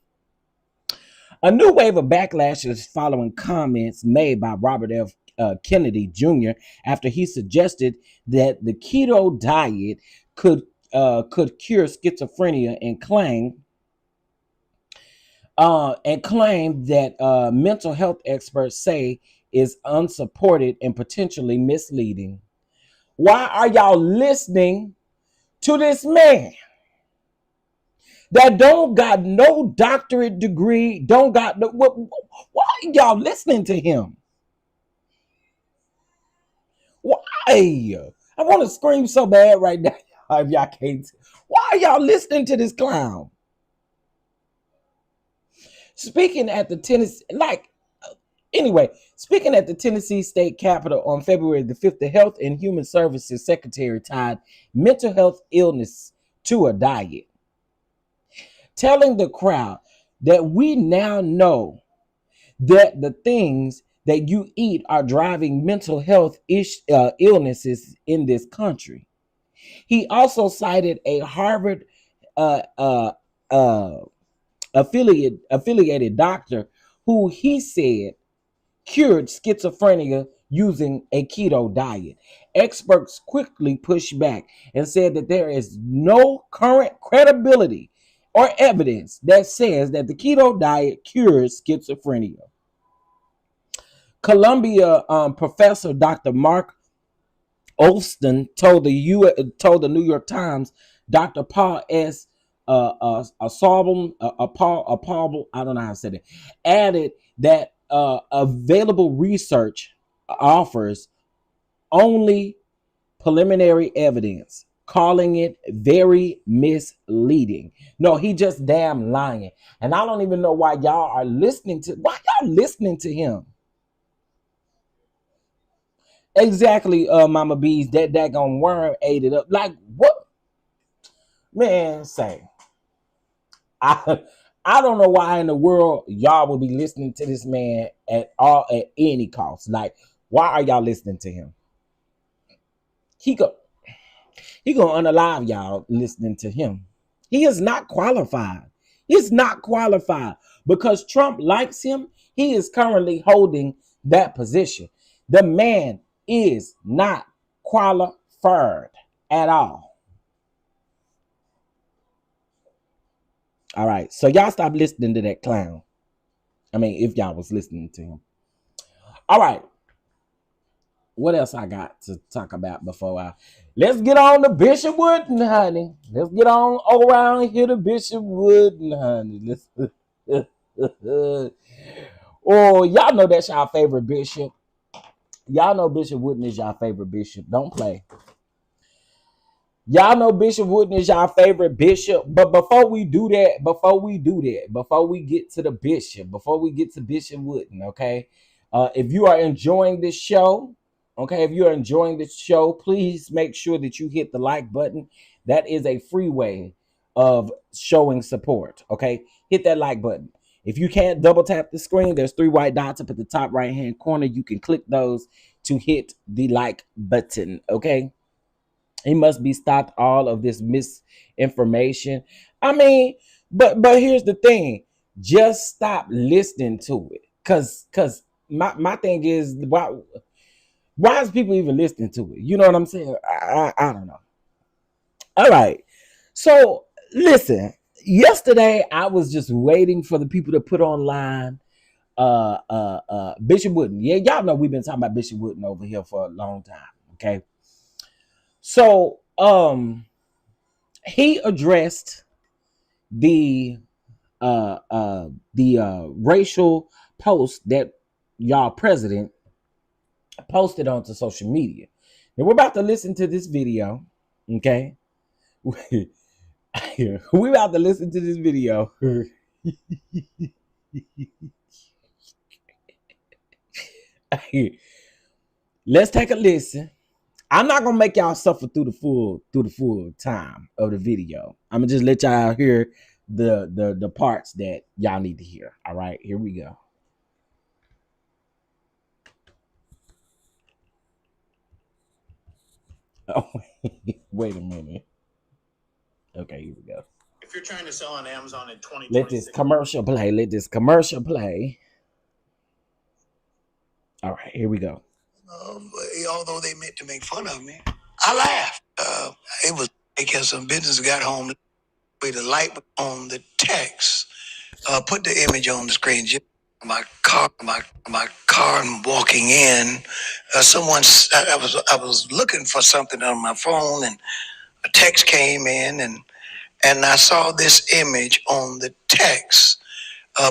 A new wave of backlash is following comments made by Robert F. Kennedy Jr. after he suggested that the keto diet could cure schizophrenia and claim that mental health experts say is unsupported and potentially misleading. Why are y'all listening to this man that don't got no doctorate degree, don't got no, why are y'all listening to him? Why? I want to scream so bad right now. If y'all can't, why are y'all listening to this clown? Speaking at the Tennessee, anyway, speaking at the Tennessee State Capitol on February the 5th, the Health and Human Services Secretary tied mental health illness to a diet, telling the crowd that we now know that the things that you eat are driving mental health illnesses in this country. He also cited a Harvard uh, uh, uh, affiliated doctor who he said cured schizophrenia using a keto diet. Experts quickly pushed back and said that there is no current credibility or evidence that says that the keto diet cures schizophrenia. Columbia professor Dr. Mark Olston told the New York Times Dr. Paul S. Paul, I don't know how to say that, added that available research offers only preliminary evidence, calling it very misleading. No, he just damn lying. And I don't even know why y'all are listening to, why y'all listening to him? Exactly, Mama Bees, that daggone worm ate it up. Like, what? Man, say. I I don't know why in the world y'all would be listening to this man at any cost. Like, why are y'all listening to him? He go he gonna unalive y'all listening to him. He is not qualified. He's not qualified because Trump likes him. He is currently holding that position. The man is not qualified at all. All right. So y'all stop listening to that clown. I mean, if y'all was listening to him. All right. What else I got to talk about before let's get on to Bishop Wooden, honey. Let's get on around here to Bishop Wooden, honey. Let's oh, y'all know that's y'all favorite bishop. Y'all know Bishop Wooden is y'all favorite bishop. Don't play. Y'all know Bishop Whitney is y'all favorite bishop. But before we get to the bishop, before we get to Bishop Whitney, okay? If you are enjoying this show, okay, if you are enjoying this show, please make sure that you hit the like button. That is a free way of showing support, okay? Hit that like button. If you can't double tap the screen, there's 3 white dots up at the top right hand corner. You can click those to hit the like button, okay? He must be stopped all of this misinformation. I mean, but here's the thing. Just stop listening to it. Cause my thing is why is people even listening to it? You know what I'm saying? I don't know. All right. So listen, yesterday I was just waiting for the people to put online Bishop Wooden. Yeah, y'all know we've been talking about Bishop Wooden over here for a long time. Okay. So he addressed the racial post that y'all president posted onto social media. Now we're about to listen to this video. Okay. We're about to listen to this video. Let's take a listen. I'm not gonna make y'all suffer through the full time of the video. I'm gonna just let y'all hear the parts that y'all need to hear. All right, here we go. Oh, wait a minute. Okay, here we go. If you're trying to sell on Amazon in 2026, let this commercial play. Let this commercial play. All right, here we go. Although they meant to make fun of me, I laughed. It was because some business got home with the light on the text. Put the image on the screen. Just my car, and walking in. I was looking for something on my phone, and a text came in, and I saw this image on the text.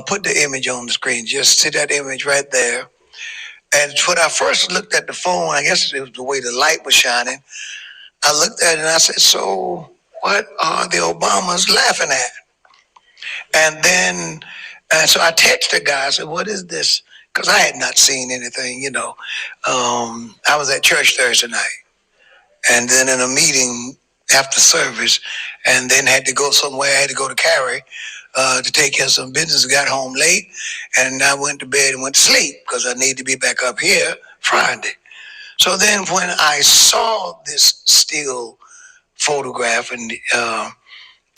Put the image on the screen. Just see that image right there. And when I first looked at the phone, I guess it was the way the light was shining. I looked at it and I said, "So what are the Obamas laughing at?" And then, so I texted the guy. I said, "What is this?" Because I had not seen anything, you know. I was at church Thursday night, and then in a meeting after service, and then had to go somewhere. I had to go to Cary to take care of some business. Got home late, and I went to bed and went to sleep because I need to be back up here Friday. So then when I saw this still photograph and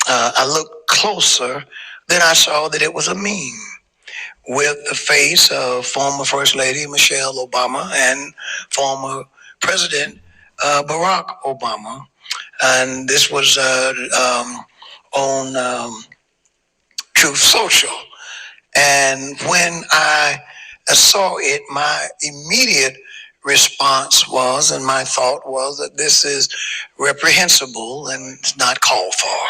I looked closer, then I saw that it was a meme with the face of former First Lady Michelle Obama and former President Barack Obama. And this was on Truth Social. And when I saw it, my immediate response was, and my thought was, that this is reprehensible and it's not called for.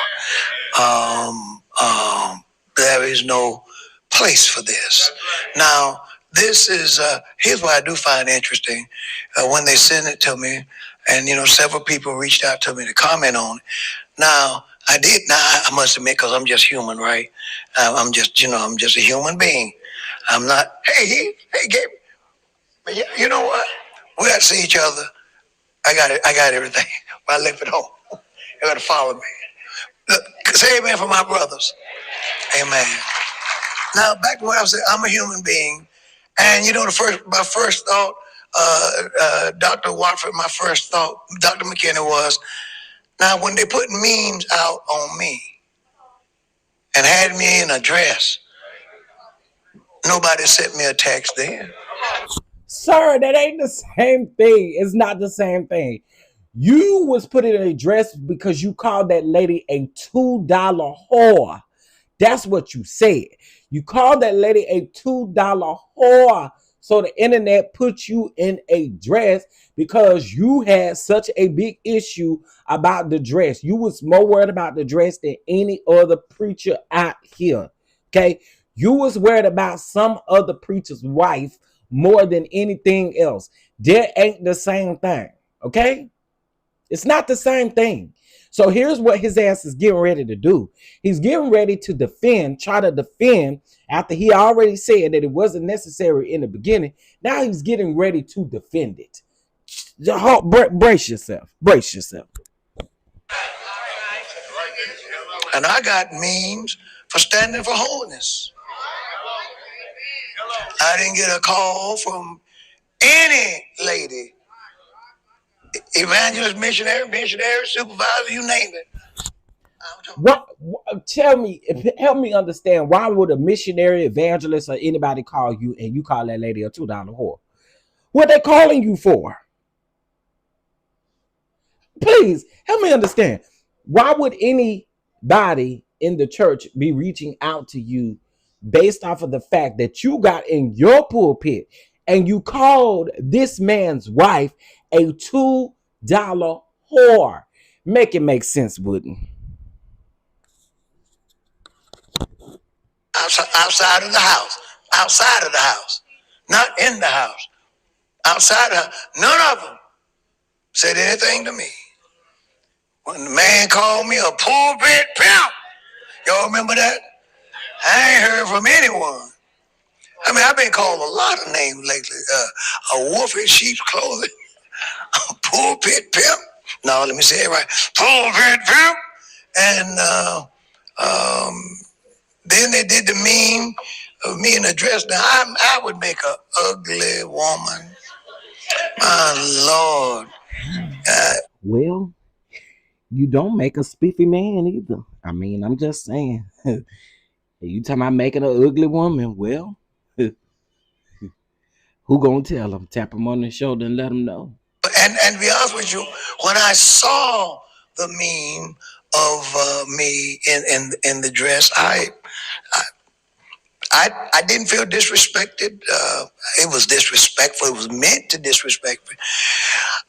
There is no place for this. Now, this is, here's what I do find interesting. When they send it to me, and, you know, several people reached out to me to comment on it. Now, I must admit, because I'm just human, right? I'm just a human being. I'm not, hey, Gabe, you know what? We got to see each other. I got everything. I left it home. You got to follow me. Look, say amen for my brothers. Amen. Now, back to what I was saying, I'm a human being. And, you know, my first thought, Dr. Watford, my first thought, Dr. McKinney was, now, when they put memes out on me and had me in a dress, nobody sent me a text then. Sir, that ain't the same thing. It's not the same thing. You was put in a dress because you called that lady a $2 whore. That's what you said. You called that lady a $2 whore. So the internet put you in a dress because you had such a big issue about the dress. You was more worried about the dress than any other preacher out here. Okay. You was worried about some other preacher's wife more than anything else. That ain't the same thing. Okay. It's not the same thing. So here's what his ass is getting ready to do. He's getting ready to try to defend after he already said that it wasn't necessary in the beginning. Now he's getting ready to defend it. Brace yourself. Brace yourself. And I got memes for standing for holiness. I didn't get a call from any lady, evangelist, missionary, supervisor, you name it. What? Tell me, help me understand. Why would a missionary, evangelist, or anybody call you and you call that lady a $2 whore? What they calling you for? Please help me understand. Why would anybody in the church be reaching out to you based off of the fact that you got in your pulpit and you called this man's wife a $2 whore? Make it make sense, Whitney. Outside of the house. Outside of the house. Not in the house. Outside of the house. None of them said anything to me. When the man called me a pulpit pimp, y'all remember that? I ain't heard from anyone. I mean, I've been called a lot of names lately. A wolf in sheep's clothing, a pulpit pimp. No, let me say it right. Pulpit pimp. And then they did the meme of me in a dress. Now, I would make an ugly woman. My Lord. Well, you don't make a spiffy man either. I mean, I'm just saying. You talking about making an ugly woman? Well, who gonna tell them? Tap them on the shoulder and let them know. And to be honest with you, when I saw the meme of me in the dress, I didn't feel disrespected. It was disrespectful. It was meant to disrespect me.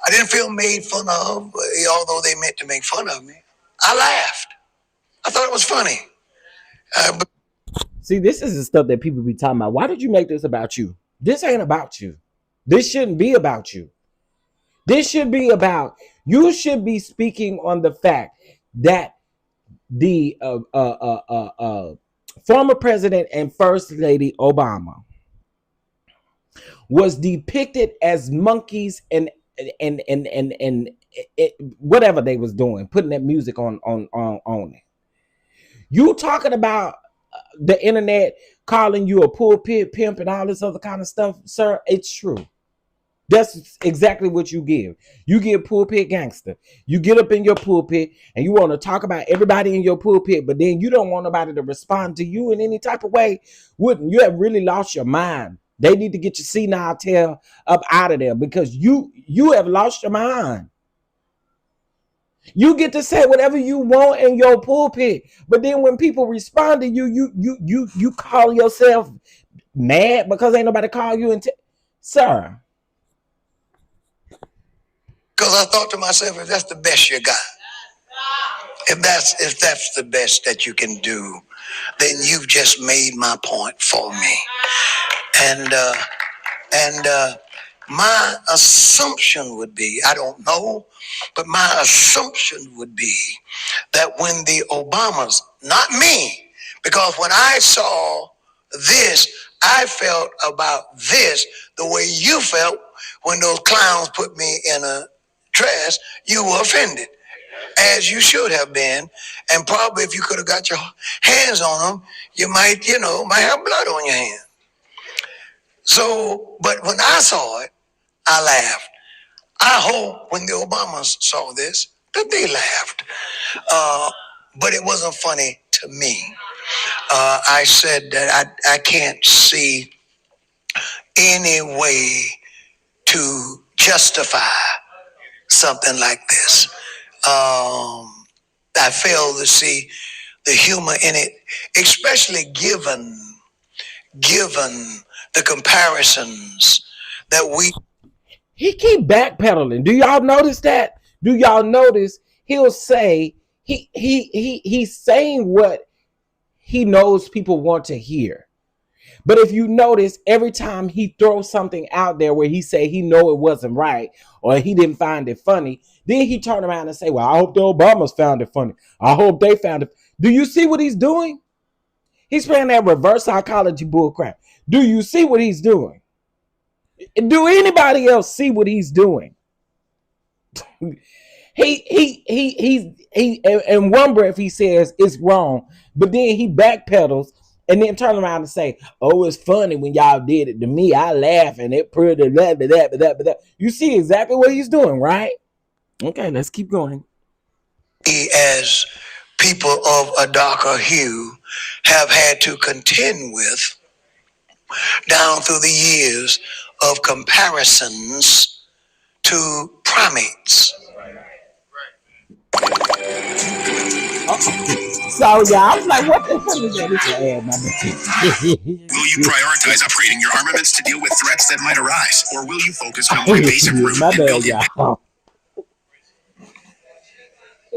I didn't feel made fun of, although they meant to make fun of me. I laughed. I thought it was funny. See, this is the stuff that people be talking about. Why did you make this about you? This ain't about you. This shouldn't be about you. This should be about, you should be speaking on the fact that the former president and first lady Obama was depicted as monkeys and whatever they was doing, putting that music on it. You talking about the internet calling you a pulpit pimp and all this other kind of stuff, sir? It's true. That's exactly what you give. You give pulpit gangster. You get up in your pulpit and you want to talk about everybody in your pulpit, but then you don't want nobody to respond to you in any type of way. Wouldn't you have really lost your mind? They need to get your senile tail up out of there because you have lost your mind. You get to say whatever you want in your pulpit, but then when people respond to you, you call yourself mad because ain't nobody call you sir. Because I thought to myself, if that's the best you got, if that's the best that you can do, then you've just made my point for me. And my assumption would be, I don't know, but my assumption would be that when the Obamas, not me, because when I saw this, I felt about this the way you felt when those clowns put me in a dress. You were offended, as you should have been, and probably if you could have got your hands on them, you might have blood on your hand. So, but when I saw it, I laughed. I hope when the Obamas saw this that they laughed, but it wasn't funny to me. I said that I can't see any way to justify something like this. I fail to see the humor in it, especially given the comparisons that he keep backpedaling. Do y'all notice that? Do y'all notice he'll say he's saying what he knows people want to hear. But if you notice, every time he throws something out there where he say he know it wasn't right or he didn't find it funny, Then he turned around and say, well, I hope the Obamas found it funny. I hope they found it. Do you see what he's doing? He's playing that reverse psychology bullcrap. Do you see what he's doing? Do anybody else see what he's doing? He in one breath he says it's wrong, but then he backpedals and then turn around and say, "Oh, it's funny when y'all did it to me. I laugh and it pretty that. You see exactly what he's doing, right? Okay, let's keep going. As people of a darker hue have had to contend with down through the years of comparisons to primates. So yeah, I was like, what the fuck is that? This ad, my Will you prioritize upgrading your armaments to deal with threats that might arise, or will you focus on more basic route and build it?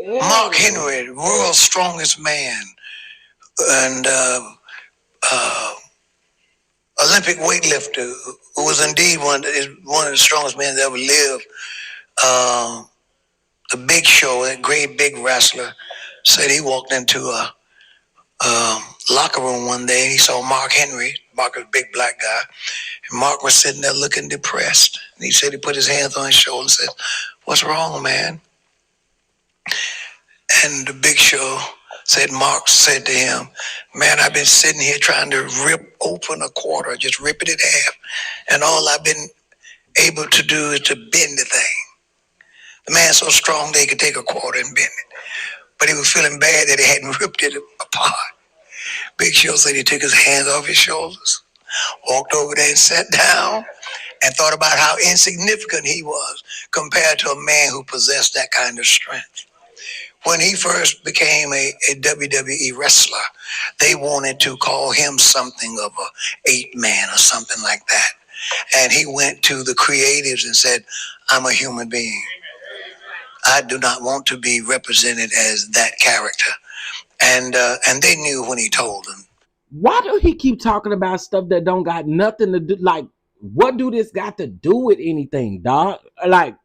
Mark Henry, world's strongest man, and Olympic weightlifter, who was indeed one of the strongest men that ever lived. The Big Show, that great big wrestler, said he walked into a locker room one day and he saw Mark Henry. Mark was a big black guy. And Mark was sitting there looking depressed. And he said he put his hands on his shoulder and said, "What's wrong, man?" And the Big Show said, Mark said to him, "Man, I've been sitting here trying to rip open a quarter, just rip it in half. And all I've been able to do is to bend the thing. The man's so strong that he could take a quarter and bend it. But he was feeling bad that he hadn't ripped it apart." Big Show said he took his hands off his shoulders, walked over there and sat down and thought about how insignificant he was compared to a man who possessed that kind of strength. When he first became a WWE wrestler, they wanted to call him something of a 8-man or something like that. And he went to the creatives and said, "I'm a human being. I do not want to be represented as that character." And they knew when he told them. Why do he keep talking about stuff that don't got nothing to do? Like, what do this got to do with anything, dog? Like,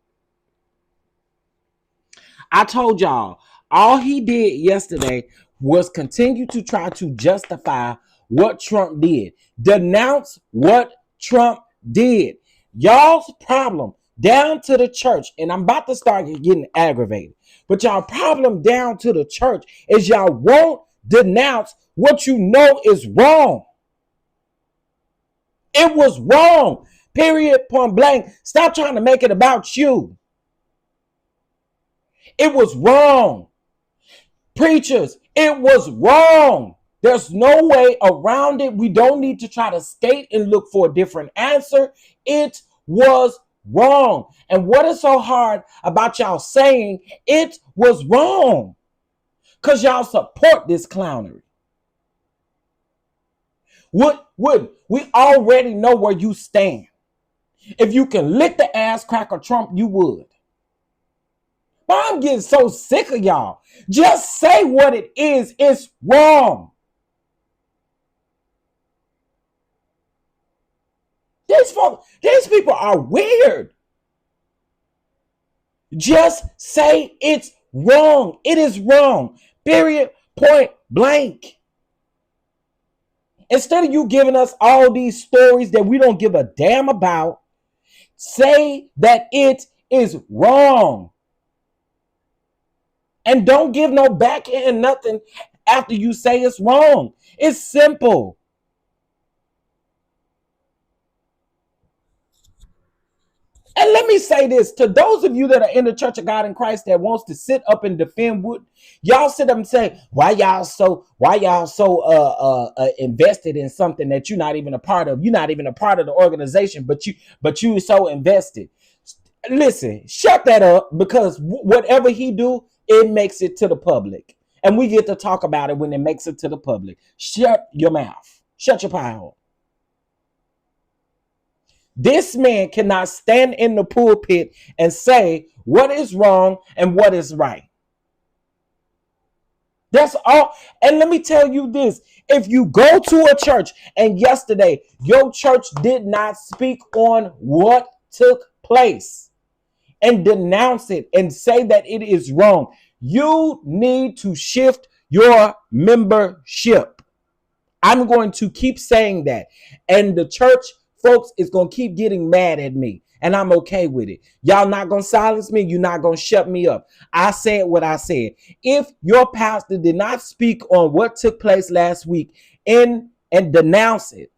I told y'all, all he did yesterday was continue to try to justify what Trump did. Denounce what Trump did. Y'all's problem down to the church, and I'm about to start getting aggravated, but y'all problem down to the church is y'all won't denounce what you know is wrong. It was wrong. Period, point blank. Stop trying to make it about you. It was wrong. Preachers, it was wrong. There's no way around it. We don't need to try to skate and look for a different answer. It was wrong. And what is so hard about y'all saying it was wrong? Because y'all support this clownery. We already know where you stand. If you can lick the ass crack of Trump, you would. But I'm getting so sick of y'all. Just say what it is. It's wrong. These people are weird. Just say it's wrong. It is wrong. Period. Point blank. Instead of you giving us all these stories that we don't give a damn about, say that it is wrong. And don't give no back end nothing after you say it's wrong. It's simple. And let me say this to those of you that are in the Church of God in Christ that wants to sit up and defend what y'all sit up and say, why y'all so invested in something that you're not even a part of. You're not even a part of the organization, but you so invested. Listen, shut that up, because whatever he do, it makes it to the public. And we get to talk about it when it makes it to the public. Shut your mouth. Shut your pie hole. This man cannot stand in the pulpit and say what is wrong and what is right. That's all. And let me tell you this. If you go to a church and yesterday your church did not speak on what took place, and denounce it and say that it is wrong. You need to shift your membership. I'm going to keep saying that. And the church folks is going to keep getting mad at me. And I'm okay with it. Y'all not going to silence me. You're not going to shut me up. I said what I said. If your pastor did not speak on what took place last week and denounce it,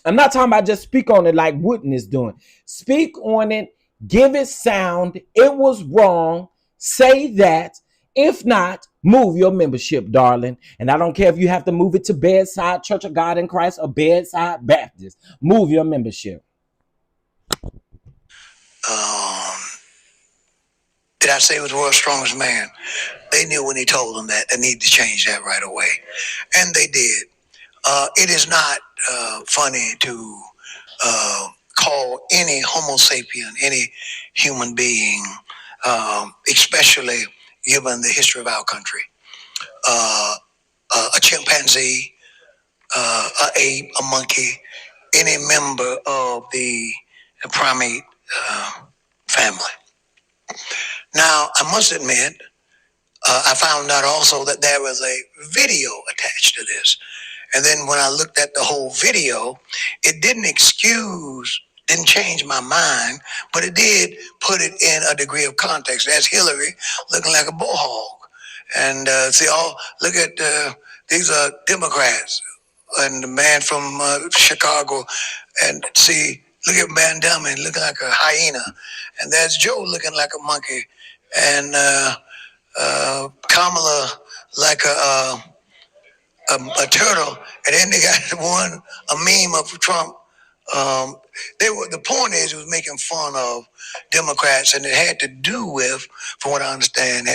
I'm not talking about just speak on it like Whitney is doing. Speak on it. Give it sound. It was wrong. Say that. If not, move your membership, darling. And I don't care if you have to move it to Bedside Church of God in Christ or Bedside Baptist. Move your membership. Um, did I say it was the world's strongest man? They knew when he told them that they needed to change that right away. And they did. It is not funny to call any Homo sapien, any human being, especially given the history of our country, a chimpanzee, a ape, a monkey, any member of the primate family. Now, I must admit, I found out also that there was a video attached to this. And then when I looked at the whole video, it didn't change my mind, but it did put it in a degree of context. That's Hillary looking like a bull hog. And look at these are Democrats and the man from Chicago. And see, look at Van Damme looking like a hyena. And there's Joe looking like a monkey. And Kamala like a turtle, and then they got a meme of Trump. The point is, it was making fun of Democrats, and it had to do with, from what I understand,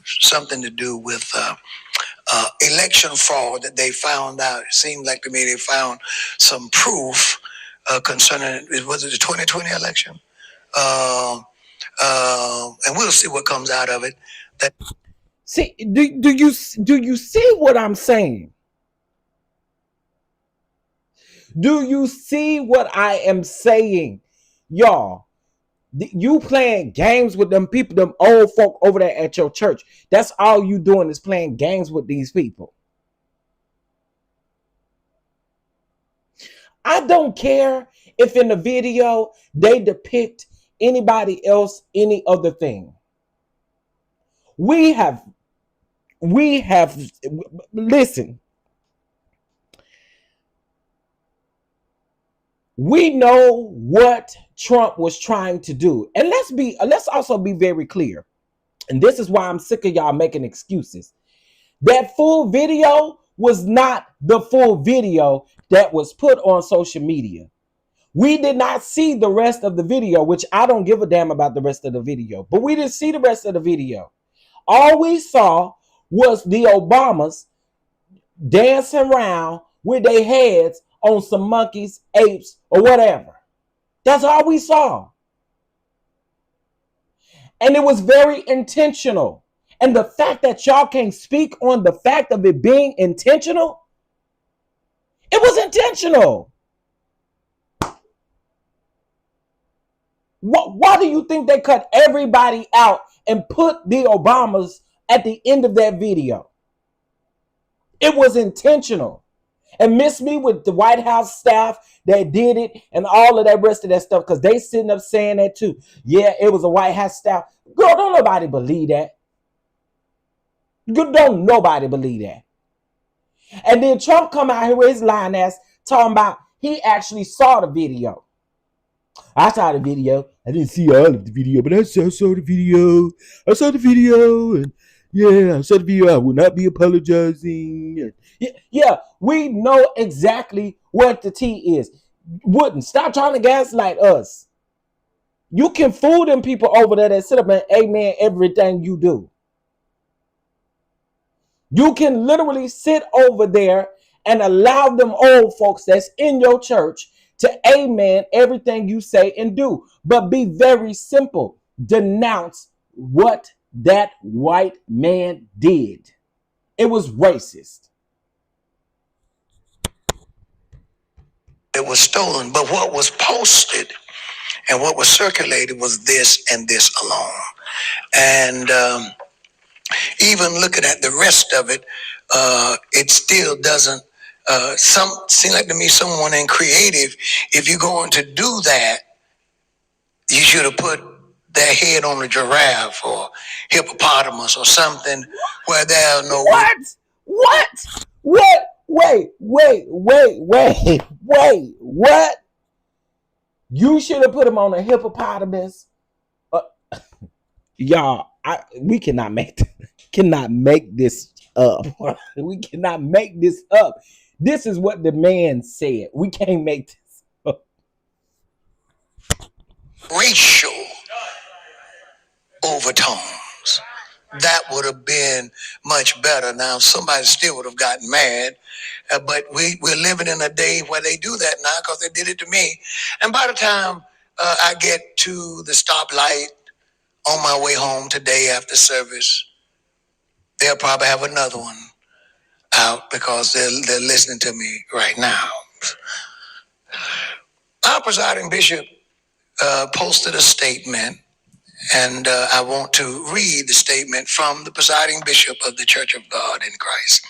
something to do with election fraud that they found out. It seemed like to me they found some proof concerning, was it the 2020 election? And we'll see what comes out of it. See, do you see what I'm saying? Do you see what I am saying? Y'all, you playing games with them people, them old folk over there at your church. That's all you doing is playing games with these people. I don't care if in the video they depict anybody else, any other thing. We have, listen, we know what Trump was trying to do. And let's also be very clear. And this is why I'm sick of y'all making excuses. That full video was not the full video that was put on social media. We did not see the rest of the video, which I don't give a damn about the rest of the video, but we didn't see the rest of the video. All we saw was the Obamas dancing around with their heads on some monkeys, apes, or whatever. That's all we saw. And it was very intentional. And the fact that y'all can't speak on the fact of it being intentional, it was intentional. Why do you think they cut everybody out and put the Obamas at the end of that video? It was intentional. And miss me with the White House staff that did it and all of that rest of that stuff, because they sitting up saying that too. Yeah, it was a White House staff. Girl, don't nobody believe that. Don't nobody believe that. And then Trump come out here with his lying ass talking about he actually saw the video. I saw the video. I didn't see all of the video, but I saw the video. I saw the video, and yeah, I saw the video. I will not be apologizing. Yeah, we know exactly what the tea is. Wouldn't stop trying to gaslight us. You can fool them people over there that sit up and amen everything you do. You can literally sit over there and allow them old folks that's in your church to amen everything you say and do. But be very simple. Denounce what that white man did. It was racist. It was stolen, but what was posted And what was circulated was this and this alone. And even looking at the rest of it, it still doesn't. Seem like to me someone in creative. If you're going to do that, you should have put their head on a giraffe or hippopotamus or something where there's no. What? Wait. What? You should have put him on a hippopotamus. Y'all, we cannot make this up. We cannot make this up. This is what the man said. We can't make this up. Racial overtones. That would have been much better. Now, somebody still would have gotten mad, but we're living in a day where they do that now because they did it to me. And by the time I get to the stoplight on my way home today after service, they'll probably have another one out because they're listening to me right now. Our presiding bishop posted a statement, and I want to read the statement from the presiding bishop of the Church of God in Christ.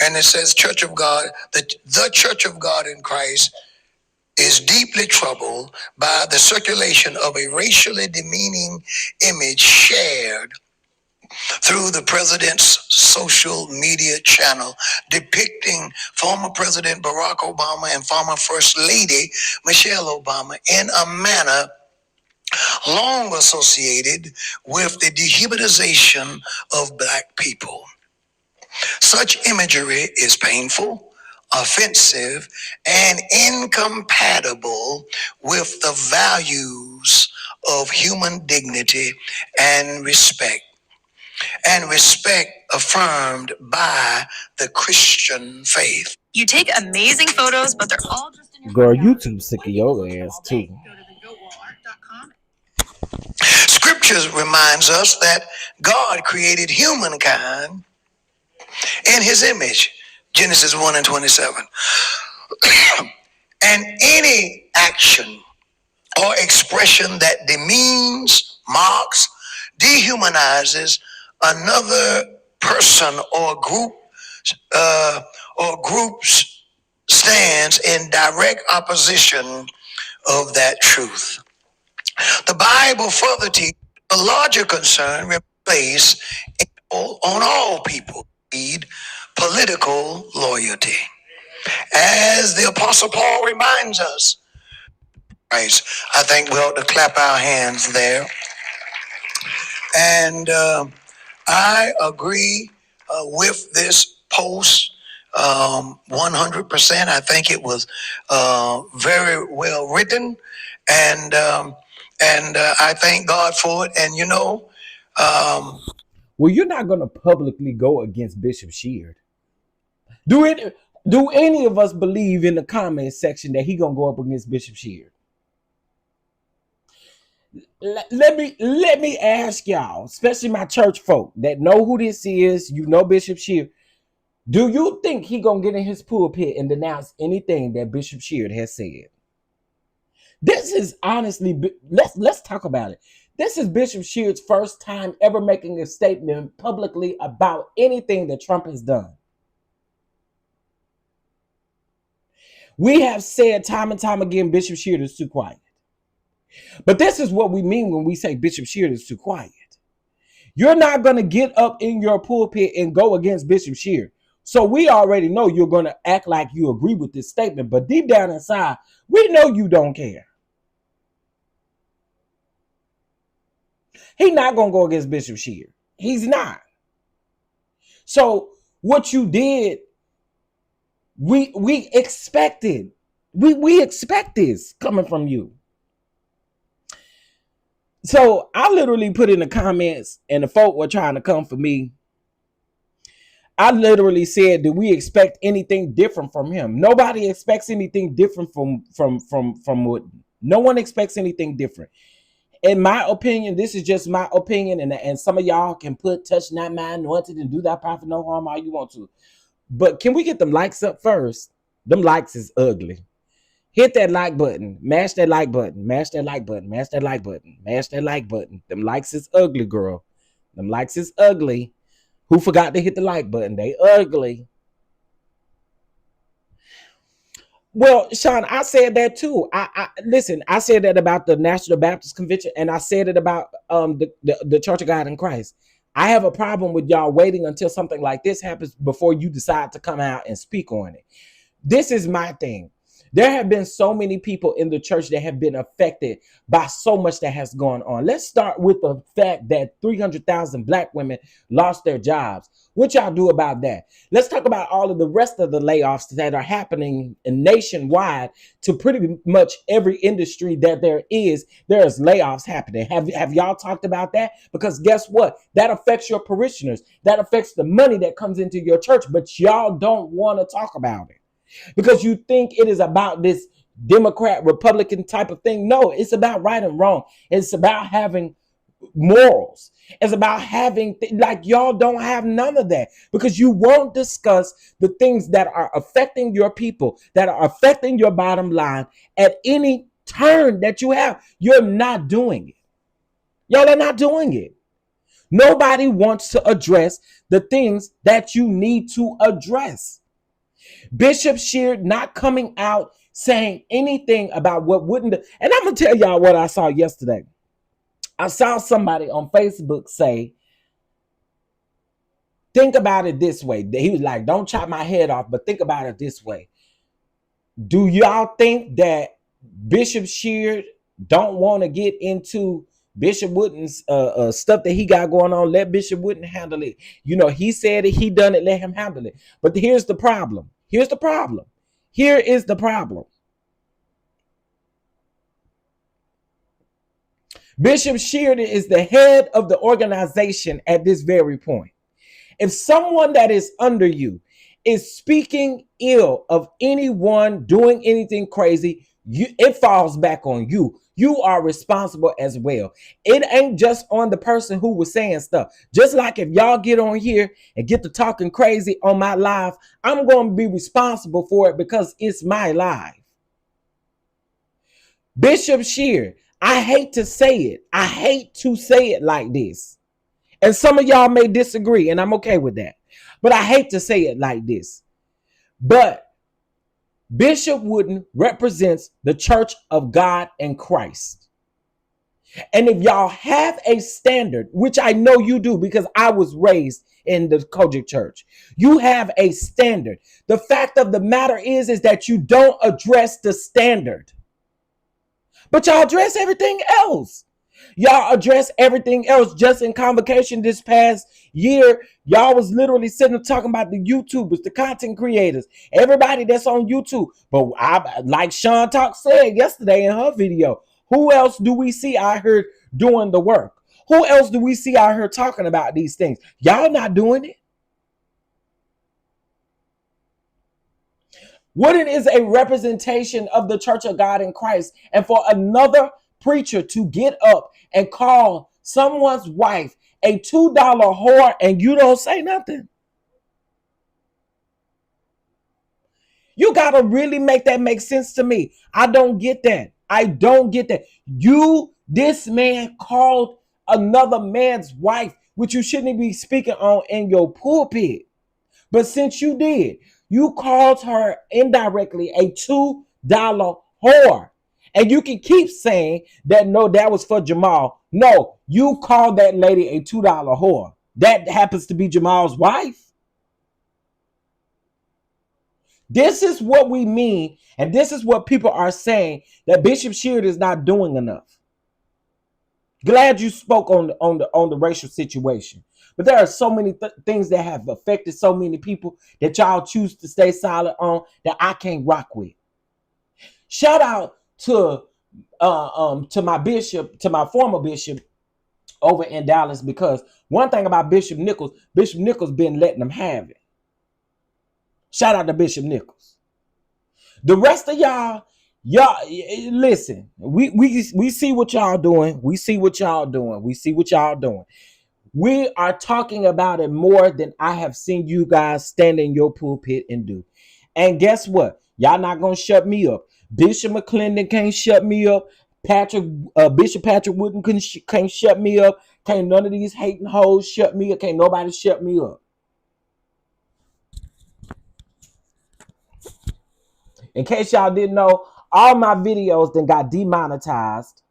And it says, Church of God, the Church of God in Christ is deeply troubled by the circulation of a racially demeaning image shared through the president's social media channel depicting former President Barack Obama and former First Lady Michelle Obama in a manner long associated with the dehumanization of Black people. Such imagery is painful, offensive, and incompatible with the values of human dignity and respect affirmed by the Christian faith. You take amazing photos, but they're all just in your Girl, YouTube sick of your ass too. Scriptures reminds us that God created humankind in his image. Genesis 1 and 27. And any action or expression that demeans, mocks, dehumanizes another person or groups stands in direct opposition of that truth. The Bible further teaches a larger concern placed on all people need political loyalty. As the Apostle Paul reminds us, right, I think we ought to clap our hands there. And I agree with this post 100%. I think it was very well written, and I thank God for it. And you know, well, you're not going to publicly go against Bishop Sheard. Do any of us believe in the comment section that he gonna go up against Bishop Sheard? Let me ask y'all, especially my church folk that know who this is. You know Bishop Sheard. Do you think he gonna get in his pulpit and denounce anything that Bishop Sheard has said? This is honestly, let's talk about it. This is Bishop Sheard's first time ever making a statement publicly about anything that Trump has done. We have said time and time again, Bishop Sheard is too quiet. But this is what we mean when we say Bishop Sheard is too quiet. You're not going to get up in your pulpit and go against Bishop Sheard. So we already know you're going to act like you agree with this statement. But deep down inside, we know you don't care. He's not going to go against Bishop Sheard. He's not. So what you did, we expected. We expect this coming from you. So I literally put in the comments, and the folk were trying to come for me. I literally said, do we expect anything different from him? Nobody expects anything different from Whitney. No one expects anything different. In my opinion, this is just my opinion, and some of y'all can touch not my anointed and do that prophet no harm all you want to. But can we get them likes up first? Them likes is ugly. Hit that like button. Mash that like button. Mash that like button. Mash that like button. Mash that like button. Them likes is ugly, girl. Them likes is ugly. Who forgot to hit the like button? They ugly. Well, Sean, I said that too. I listen. I said that about the National Baptist Convention, and I said it about the Church of God in Christ. I have a problem with y'all waiting until something like this happens before you decide to come out and speak on it. This is my thing. There have been so many people in the church that have been affected by so much that has gone on. Let's start with the fact that 300,000 black women lost their jobs. What y'all do about that? Let's talk about all of the rest of the layoffs that are happening nationwide to pretty much every industry that there's layoffs happening. Have y'all talked about that? Because guess what? That affects your parishioners. That affects the money that comes into your church, but y'all don't want to talk about it because you think it is about this Democrat, Republican type of thing. No, it's about right and wrong. It's about having morals. It's about having, like, y'all don't have none of that because you won't discuss the things that are affecting your people, that are affecting your bottom line at any turn that you have. You're not doing it. Y'all are not doing it. Nobody wants to address the things that you need to address. Bishop Sheard not coming out saying anything about what wouldn't. And I'm going to tell y'all what I saw yesterday. I saw somebody on Facebook say, think about it this way. He was like, don't chop my head off, but think about it this way. Do y'all think that Bishop Sheard don't want to get into Bishop Wooden's stuff that he got going on? Let Bishop Wooden handle it. You know, he said it, he done it, let him handle it. But here's the problem. Here's the problem. Here is the problem. Bishop Sheard is the head of the organization at this very point. If someone that is under you is speaking ill of anyone doing anything crazy, it falls back on you. You are responsible as well. It ain't just on the person who was saying stuff. Just like if y'all get on here and get to talking crazy on my live, I'm going to be responsible for it because it's my live. Bishop Sheard, I hate to say it. I hate to say it like this. And some of y'all may disagree, and I'm okay with that. But I hate to say it like this. But Bishop Wooden represents the Church of God and Christ. And if y'all have a standard, which I know you do because I was raised in the Kojic church, you have a standard. The fact of the matter is that you don't address the standard. But y'all address everything else. Y'all address everything else. Just in convocation this past year, y'all was literally sitting talking about the YouTubers, the content creators, everybody that's on YouTube. But like Sean Talk said yesterday in her video, who else do we see out here doing the work? Who else do we see out here talking about these things? Y'all not doing it. Wooden is a representation of the Church of God in Christ. And for another preacher to get up and call someone's wife a $2 whore and you don't say nothing. You got to really make that make sense to me. I don't get that. I don't get that. This man called another man's wife, which you shouldn't be speaking on in your pulpit. But since you did, you called her indirectly a $2 whore. And you can keep saying that, no, that was for Jamal. No, you called that lady a $2 whore. That happens to be Jamal's wife. This is what we mean, and this is what people are saying, that Bishop Sheard is not doing enough. Glad you spoke on the racial situation. But there are so many things that have affected so many people that y'all choose to stay silent on that I can't rock with. Shout out to my bishop, to my former bishop over in Dallas, because one thing about Bishop Nichols been letting them have it. Shout out to Bishop Nichols. The rest of y'all listen. We see what y'all doing. We see what y'all doing. We see what y'all doing. We are talking about it more than I have seen you guys stand in your pulpit and do. And guess what? Y'all not gonna shut me up. Bishop McClendon can't shut me up. Bishop Patrick Wooden can't shut me up. Can't none of these hating hoes shut me up. Can't nobody shut me up. In case y'all didn't know, all my videos then got demonetized,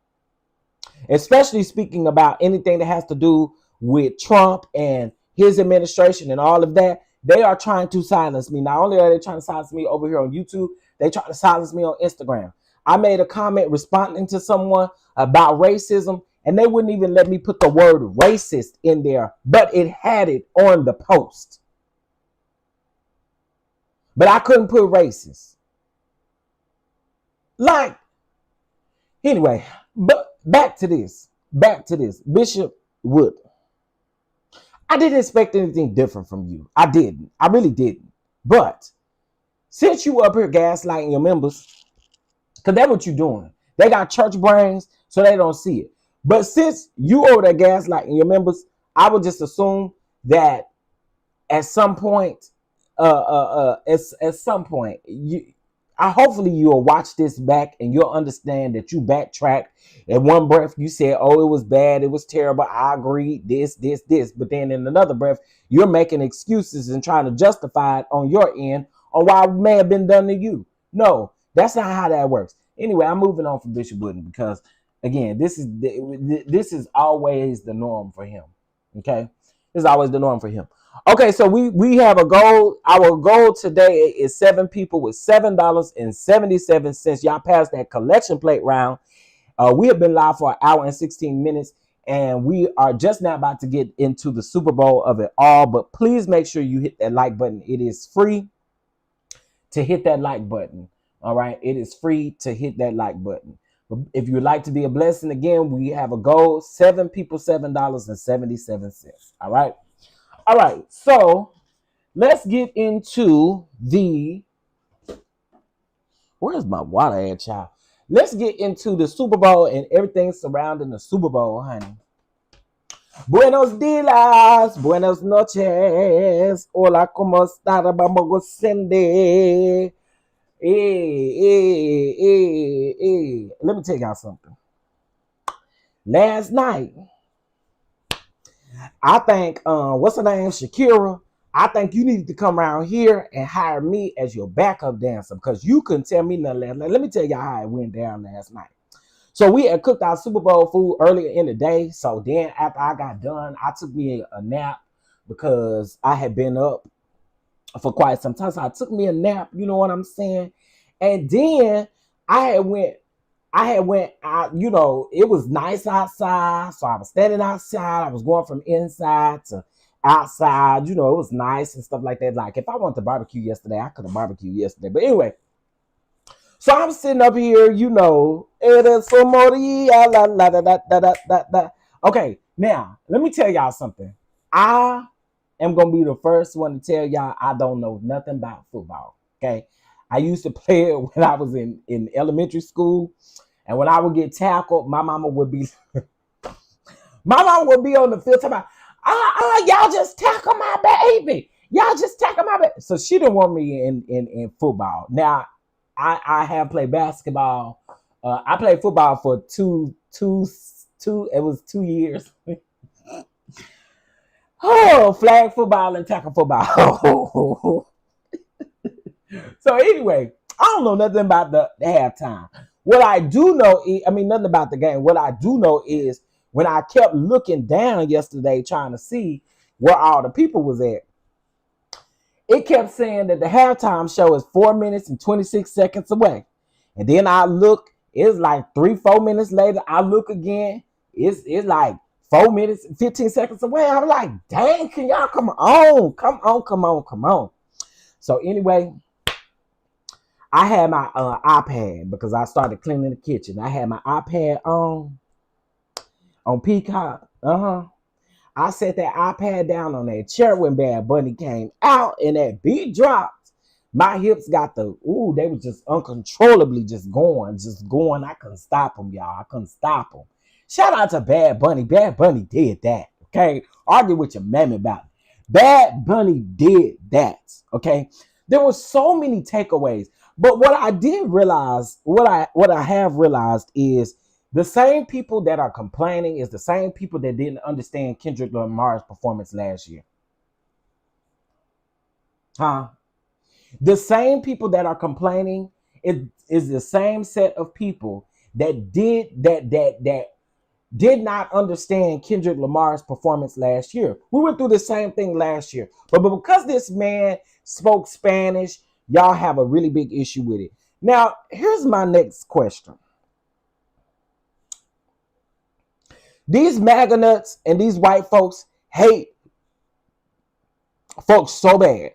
especially speaking about anything that has to do with Trump and his administration and all of that. They are trying to silence me. Not only are they trying to silence me over here on YouTube, they try to silence me on Instagram. I made a comment responding to someone about racism, and they wouldn't even let me put the word racist in there, but it had it on the post. But I couldn't put racist. Like, anyway, but back to this. Bishop Wood. I didn't expect anything different from you. I didn't. I really didn't. But since you up here gaslighting your members, because that's what you're doing. They got church brains, so they don't see it. But since you over there gaslighting your members, I would just assume that at some point, at some point, hopefully you'll watch this back and you'll understand that you backtracked. In one breath, you said, "Oh, it was bad, it was terrible. I agree, this." But then in another breath, you're making excuses and trying to justify it on your end on why it may have been done to you. No, that's not how that works. Anyway, I'm moving on from Bishop Wooden because, again, this is always the norm for him. Okay, this is always the norm for him. Okay, so we have a goal. Our goal today is 7 people with $7.77. Y'all passed that collection plate round. We have been live for an hour and 16 minutes, and we are just now about to get into the Super Bowl of it all. But please make sure you hit that like button. It is free to hit that like button. All right, it is free to hit that like button. But if you would like to be a blessing, again, we have a goal: 7 people, $7.77. All right. All right, so let's get into where's my water at, child? Let's get into the Super Bowl and everything surrounding the Super Bowl, honey. Buenos dias, buenas noches, hola, como está, vamos sende. Let me tell y'all something. Last night, I think, what's her name? Shakira. I think you need to come around here and hire me as your backup dancer because you couldn't tell me nothing last night. Let me tell y'all how it went down last night. So we had cooked our Super Bowl food earlier in the day. So then after I got done, I took me a nap because I had been up for quite some time. So I took me a nap, you know what I'm saying? And then I had went out, you know, it was nice outside. So I was standing outside. I was going from inside to outside. You know, it was nice and stuff like that. Like if I wanted to barbecue yesterday, I could have barbecued yesterday. But anyway, so I'm sitting up here, you know. Okay, now, let me tell y'all something. I am going to be the first one to tell y'all I don't know nothing about football, okay? I used to play it when I was in elementary school. And when I would get tackled, my mama would be on the field talking about, y'all just tackle my baby. Y'all just tackle my baby. So she didn't want me in football. Now, I have played basketball. I played football for two, it was 2 years. Oh, flag football and tackle football. So anyway, I don't know nothing about the halftime. What I do know is, nothing about the game. What I do know is when I kept looking down yesterday trying to see where all the people was at, it kept saying that the halftime show is 4 minutes and 26 seconds away. And then I look, it's like 3-4 minutes later, I look again, it's like 4 minutes and 15 seconds away. I'm like, dang, can y'all come on. So anyway, I had my iPad because I started cleaning the kitchen. I had my iPad on Peacock. I set that iPad down on that chair when Bad Bunny came out and that beat dropped. My hips got they were just uncontrollably just going. I couldn't stop them, y'all. I couldn't stop them. Shout out to Bad Bunny. Bad Bunny did that, okay? Argue with your mammy about it. Bad Bunny did that, okay? There were so many takeaways. But what I did realize, what I have realized is the same people that are complaining is the same people that didn't understand Kendrick Lamar's performance last year. Huh? The same people that are complaining is the same set of people that did not understand Kendrick Lamar's performance last year. We went through the same thing last year. But because this man spoke Spanish, y'all have a really big issue with it. Now, here's my next question. These MAGA nuts and these white folks hate folks so bad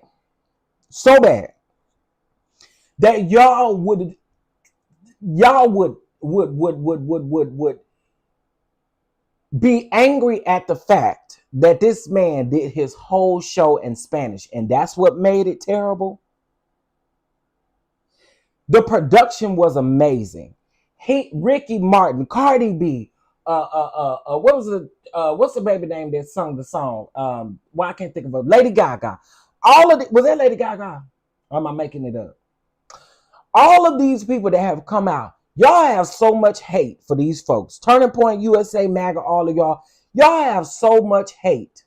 that y'all would be angry at the fact that this man did his whole show in Spanish, and that's what made it terrible. The production was amazing. Ricky Martin, Cardi B, what was the what's the baby name that sung the song? Well, I can't think of it. Lady Gaga. All of it was that Lady Gaga? Or am I making it up? All of these people that have come out, y'all have so much hate for these folks. Turning Point USA, MAGA, all of y'all have so much hate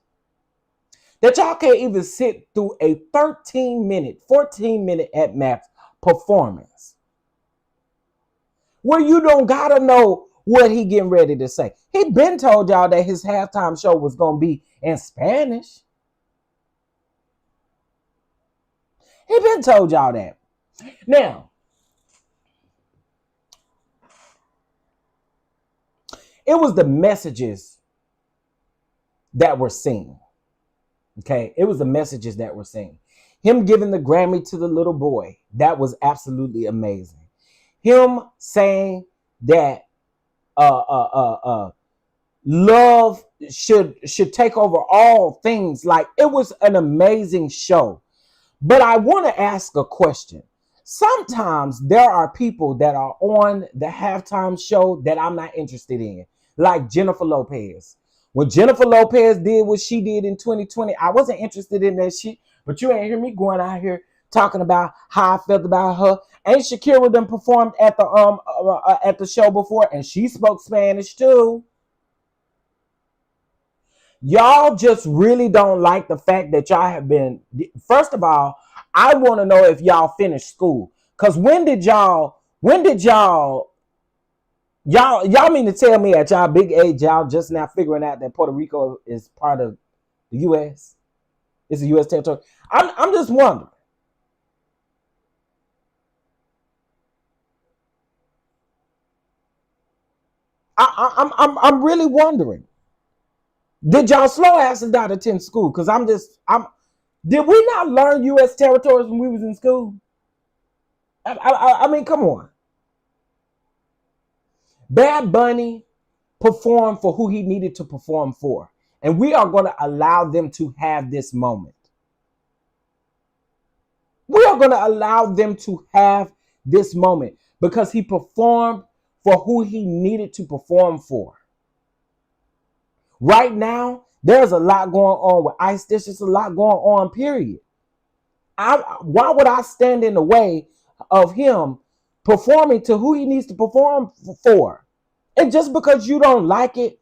that y'all can't even sit through a 14 minute at max performance where you don't gotta know what he getting ready to say. He been told y'all that his halftime show was gonna be in Spanish. He been told y'all that. Now, it was the messages that were seen. Okay, it was the messages that were seen. Him giving the Grammy to the little boy, that was absolutely amazing. Him saying that love should take over all things. Like, it was an amazing show. But I want to ask a question. Sometimes there are people that are on the halftime show that I'm not interested in, like Jennifer Lopez. When Jennifer Lopez did what she did in 2020, I wasn't interested in that shit. But you ain't hear me going out here talking about how I felt about her. Ain't Shakira done performed at the show before, and she spoke Spanish too. Y'all just really don't like the fact that y'all have been. First of all, I want to know if y'all finished school. Cause when did y'all mean to tell me at y'all big age, y'all just now figuring out that Puerto Rico is part of the U.S.? It's a U.S. territory. I'm just wondering. I'm really wondering. Did y'all slow asses down to attend school? Cause did we not learn U.S. territories when we was in school? I mean, come on. Bad Bunny performed for who he needed to perform for. And we are going to allow them to have this moment. We are going to allow them to have this moment because he performed for who he needed to perform for. Right now, there's a lot going on with ICE. There's just a lot going on, period. Why would I stand in the way of him performing to who he needs to perform for? And just because you don't like it,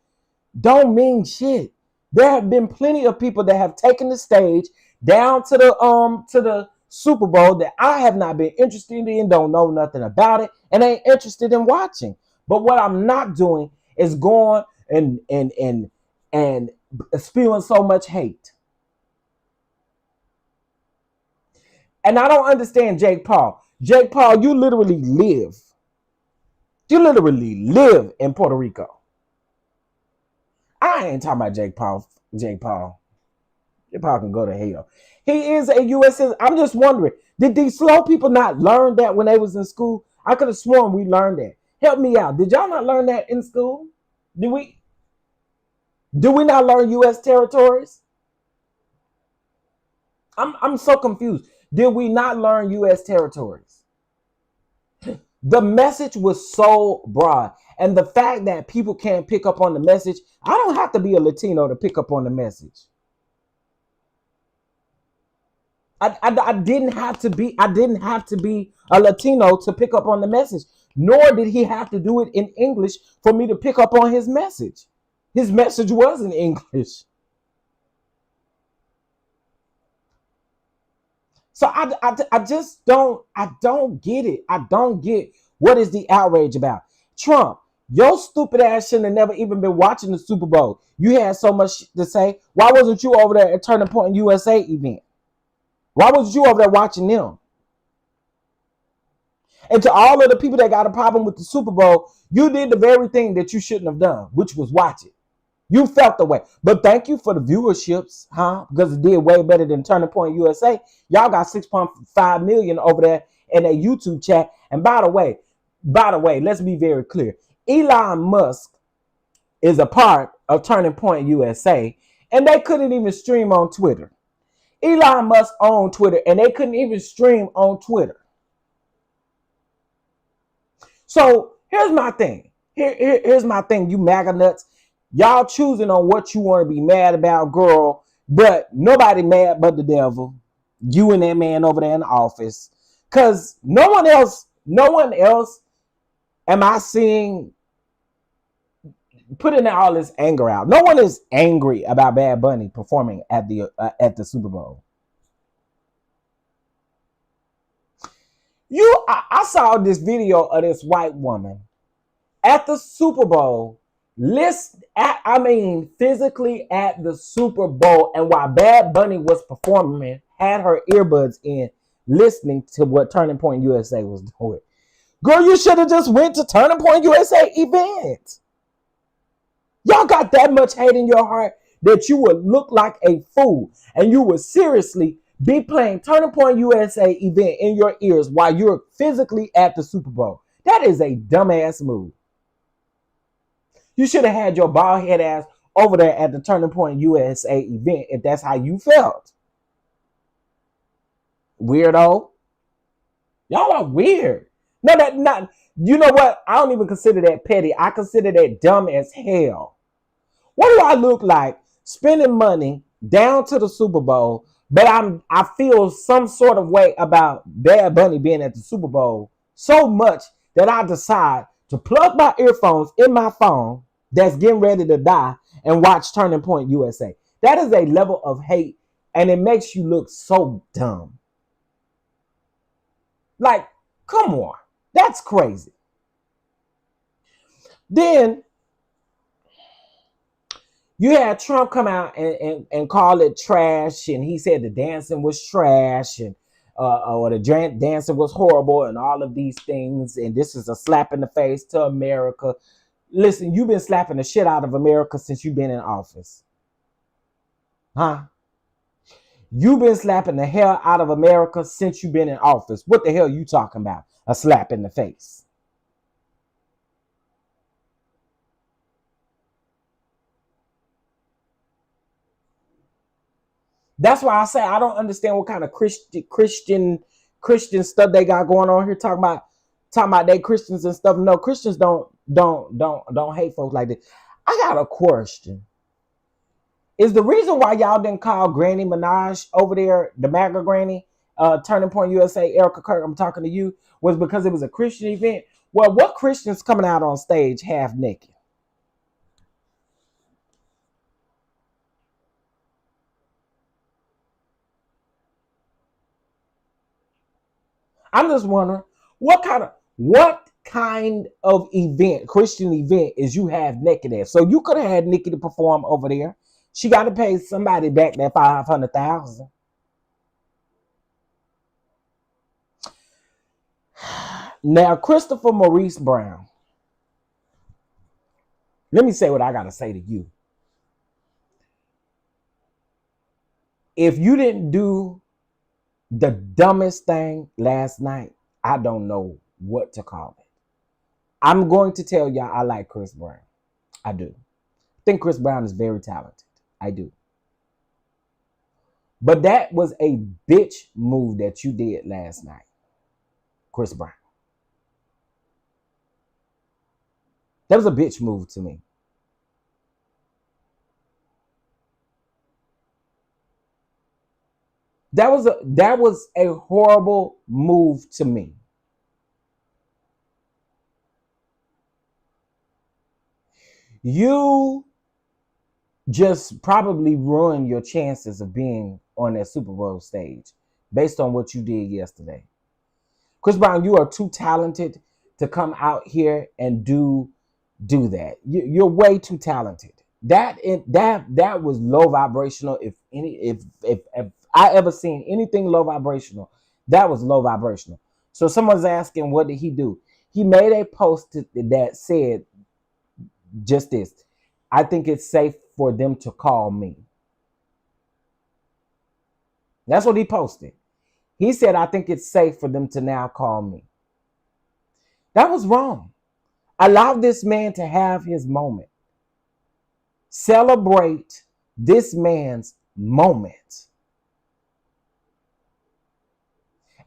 don't mean shit. There have been plenty of people that have taken the stage down to the Super Bowl that I have not been interested in, don't know nothing about it, and ain't interested in watching. But what I'm not doing is going and spewing so much hate. And I don't understand Jake Paul. Jake Paul, you literally live in Puerto Rico. I ain't talking about Jake Paul. Jake Paul can go to hell. He is a U.S. citizen. I'm just wondering, did these slow people not learn that when they was in school? I could have sworn we learned that. Help me out. Did y'all not learn that in school? Do we not learn U.S. territories? I'm so confused. Did we not learn U.S. territories? The message was so broad. And the fact that people can't pick up on the message, I don't have to be a Latino to pick up on the message. I didn't have to be. I didn't have to be a Latino to pick up on the message. Nor did he have to do it in English for me to pick up on his message. His message was in English. So I just don't get it. I don't get what is the outrage about. Trump, your stupid ass shouldn't have never even been watching the Super Bowl. You had so much to say. Why wasn't you over there at Turning Point USA event? Why wasn't you over there watching them? And to all of the people that got a problem with the Super Bowl, you did the very thing that you shouldn't have done, which was watch it. You felt the way. But thank you for the viewerships, huh? Because it did way better than Turning Point USA. Y'all got 6.5 million over there in a YouTube chat. And by the way, let's be very clear. Elon Musk is a part of Turning Point USA, and they couldn't even stream on Twitter. Elon Musk owned Twitter, and they couldn't even stream on Twitter. So here's my thing. Here's my thing, you MAGA nuts. Y'all choosing on what you want to be mad about, girl, but nobody mad but the devil. You and that man over there in the office. Because no one else am I seeing putting all this anger out. No one is angry about Bad Bunny performing at the Super Bowl. I saw this video of this white woman at the Super Bowl, physically at the Super Bowl, and while Bad Bunny was performing, had her earbuds in, listening to what Turning Point USA was doing. Girl, you should have just went to Turning Point USA event. Y'all got that much hate in your heart that you would look like a fool, and you would seriously be playing Turning Point USA event in your ears while you're physically at the Super Bowl. That is a dumbass move. You should have had your bald head ass over there at the Turning Point USA event if that's how you felt. Weirdo. Y'all are weird. No, that not. You know what? I don't even consider that petty. I consider that dumb as hell. What do I look like spending money down to the Super Bowl, but I feel some sort of way about Bad Bunny being at the Super Bowl so much that I decide to plug my earphones in my phone that's getting ready to die and watch Turning Point USA. That is a level of hate, and it makes you look so dumb. Like, come on. That's crazy. Then you had Trump come out and call it trash, and he said the dancing was trash, and or the dancing was horrible, and all of these things, and this is a slap in the face to America. Listen, you've been slapping the shit out of America since you've been in office. Huh? You've been slapping the hell out of America since you've been in office. What the hell are you talking about? A slap in the face. That's why I say I don't understand what kind of Christian stuff they got going on here. Talking about they Christians and stuff. No, Christians don't hate folks like this. I got a question. Is the reason why y'all didn't call Granny Minaj over there, the MAGA Granny, Turning Point USA, Erica Kirk, I'm talking to you, was because it was a Christian event? Well, what Christians coming out on stage half naked? I'm just wondering what kind of event, Christian event, is you have naked at? So you could have had Nikki to perform over there. She got to pay somebody back that $500,000. Now, Christopher Maurice Brown. Let me say what I got to say to you. If you didn't do the dumbest thing last night, I don't know what to call it. I'm going to tell y'all I like Chris Brown. I do. I think Chris Brown is very talented. I do. But that was a bitch move that you did last night, Chris Brown. That was a bitch move to me. That was a horrible move to me. You just probably ruined your chances of being on that Super Bowl stage based on what you did yesterday. Chris Brown, you are too talented to come out here and do that. You're way too talented. That was low vibrational. If I ever seen anything low vibrational, that was low vibrational. So someone's asking, what did he do? He made a post that said just this: I think it's safe for them to call me. That's what he posted. He said, I think it's safe for them to now call me. That was wrong. Allow this man to have his moment. Celebrate this man's moment.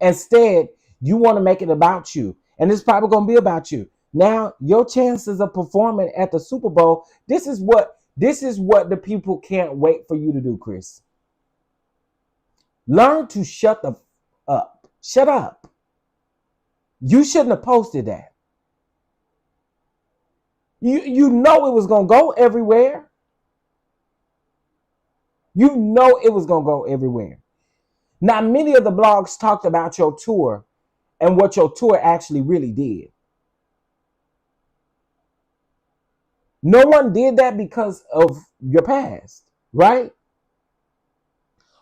Instead, you want to make it about you. And it's probably going to be about you. Now, your chances of performing at the Super Bowl, this is what the people can't wait for you to do, Chris. Learn to shut the up. Shut up. You shouldn't have posted that. You know it was going to go everywhere. You know it was going to go everywhere. Now, many of the blogs talked about your tour and what your tour actually really did. No one did that because of your past, right?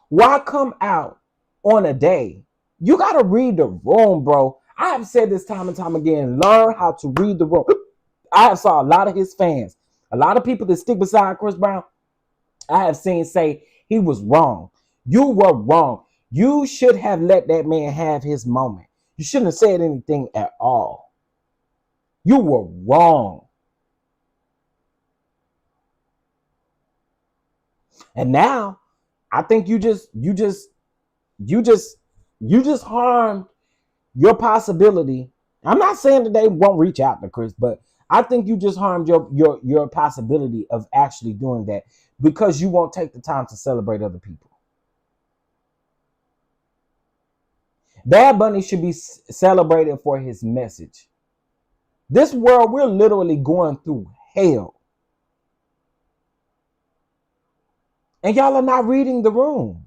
Why come out on a day? You got to read the room, bro. I have said this time and time again, learn how to read the room. I have saw a lot of his fans, a lot of people that stick beside Chris Brown, I have seen say he was wrong. You were wrong. You should have let that man have his moment. You shouldn't have said anything at all. You were wrong. And now I think you just harmed your possibility. I'm not saying that they won't reach out to Chris, but I think you just harmed your possibility of actually doing that because you won't take the time to celebrate other people. Bad Bunny should be celebrated for his message. This world, we're literally going through hell. And y'all are not reading the room.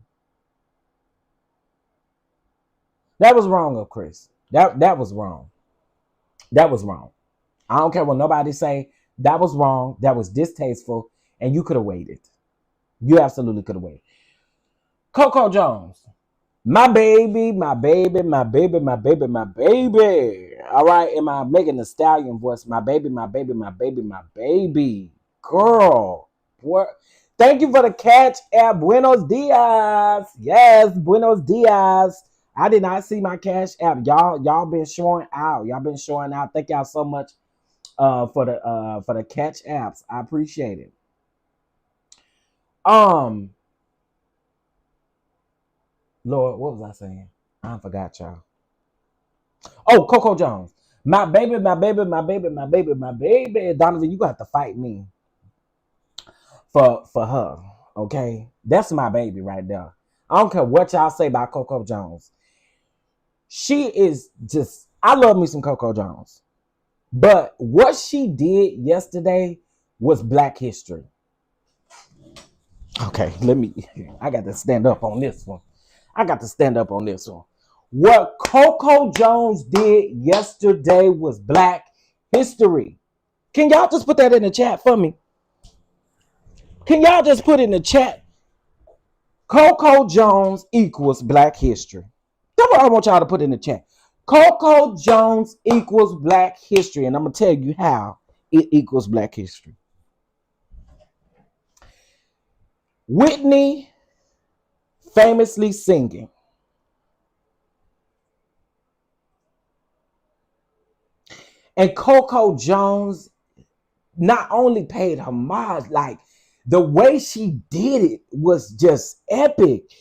That was wrong of Chris. That was wrong. That was wrong. I don't care what nobody say. That was wrong. That was distasteful. And you could have waited. You absolutely could have waited. Coco Jones. My baby, my baby, my baby, my baby, my baby. All right. Am I making the stallion voice? My baby, my baby, my baby, my baby. Girl. What? Thank you for the catch app. Buenos dias. Yes, buenos dias. I did not see my cash app. Y'all been showing out. Y'all been showing out. Thank y'all so much for the catch apps. I appreciate it. Lord, what was I saying? I forgot y'all. Oh, Coco Jones. My baby, my baby, my baby, my baby, my baby. Donovan, you got to fight me for her. Okay? That's my baby right there. I don't care what y'all say about Coco Jones. She is just, I love me some Coco Jones. But what she did yesterday was Black history. Okay, I got to stand up on this one. What Coco Jones did yesterday was Black history. Can y'all just put that in the chat for me? Can y'all just put in the chat? Coco Jones equals Black history. That's what I want y'all to put in the chat. Coco Jones equals Black history. And I'm going to tell you how it equals Black history. Whitney famously singing. And Coco Jones not only paid homage, like the way she did it was just epic.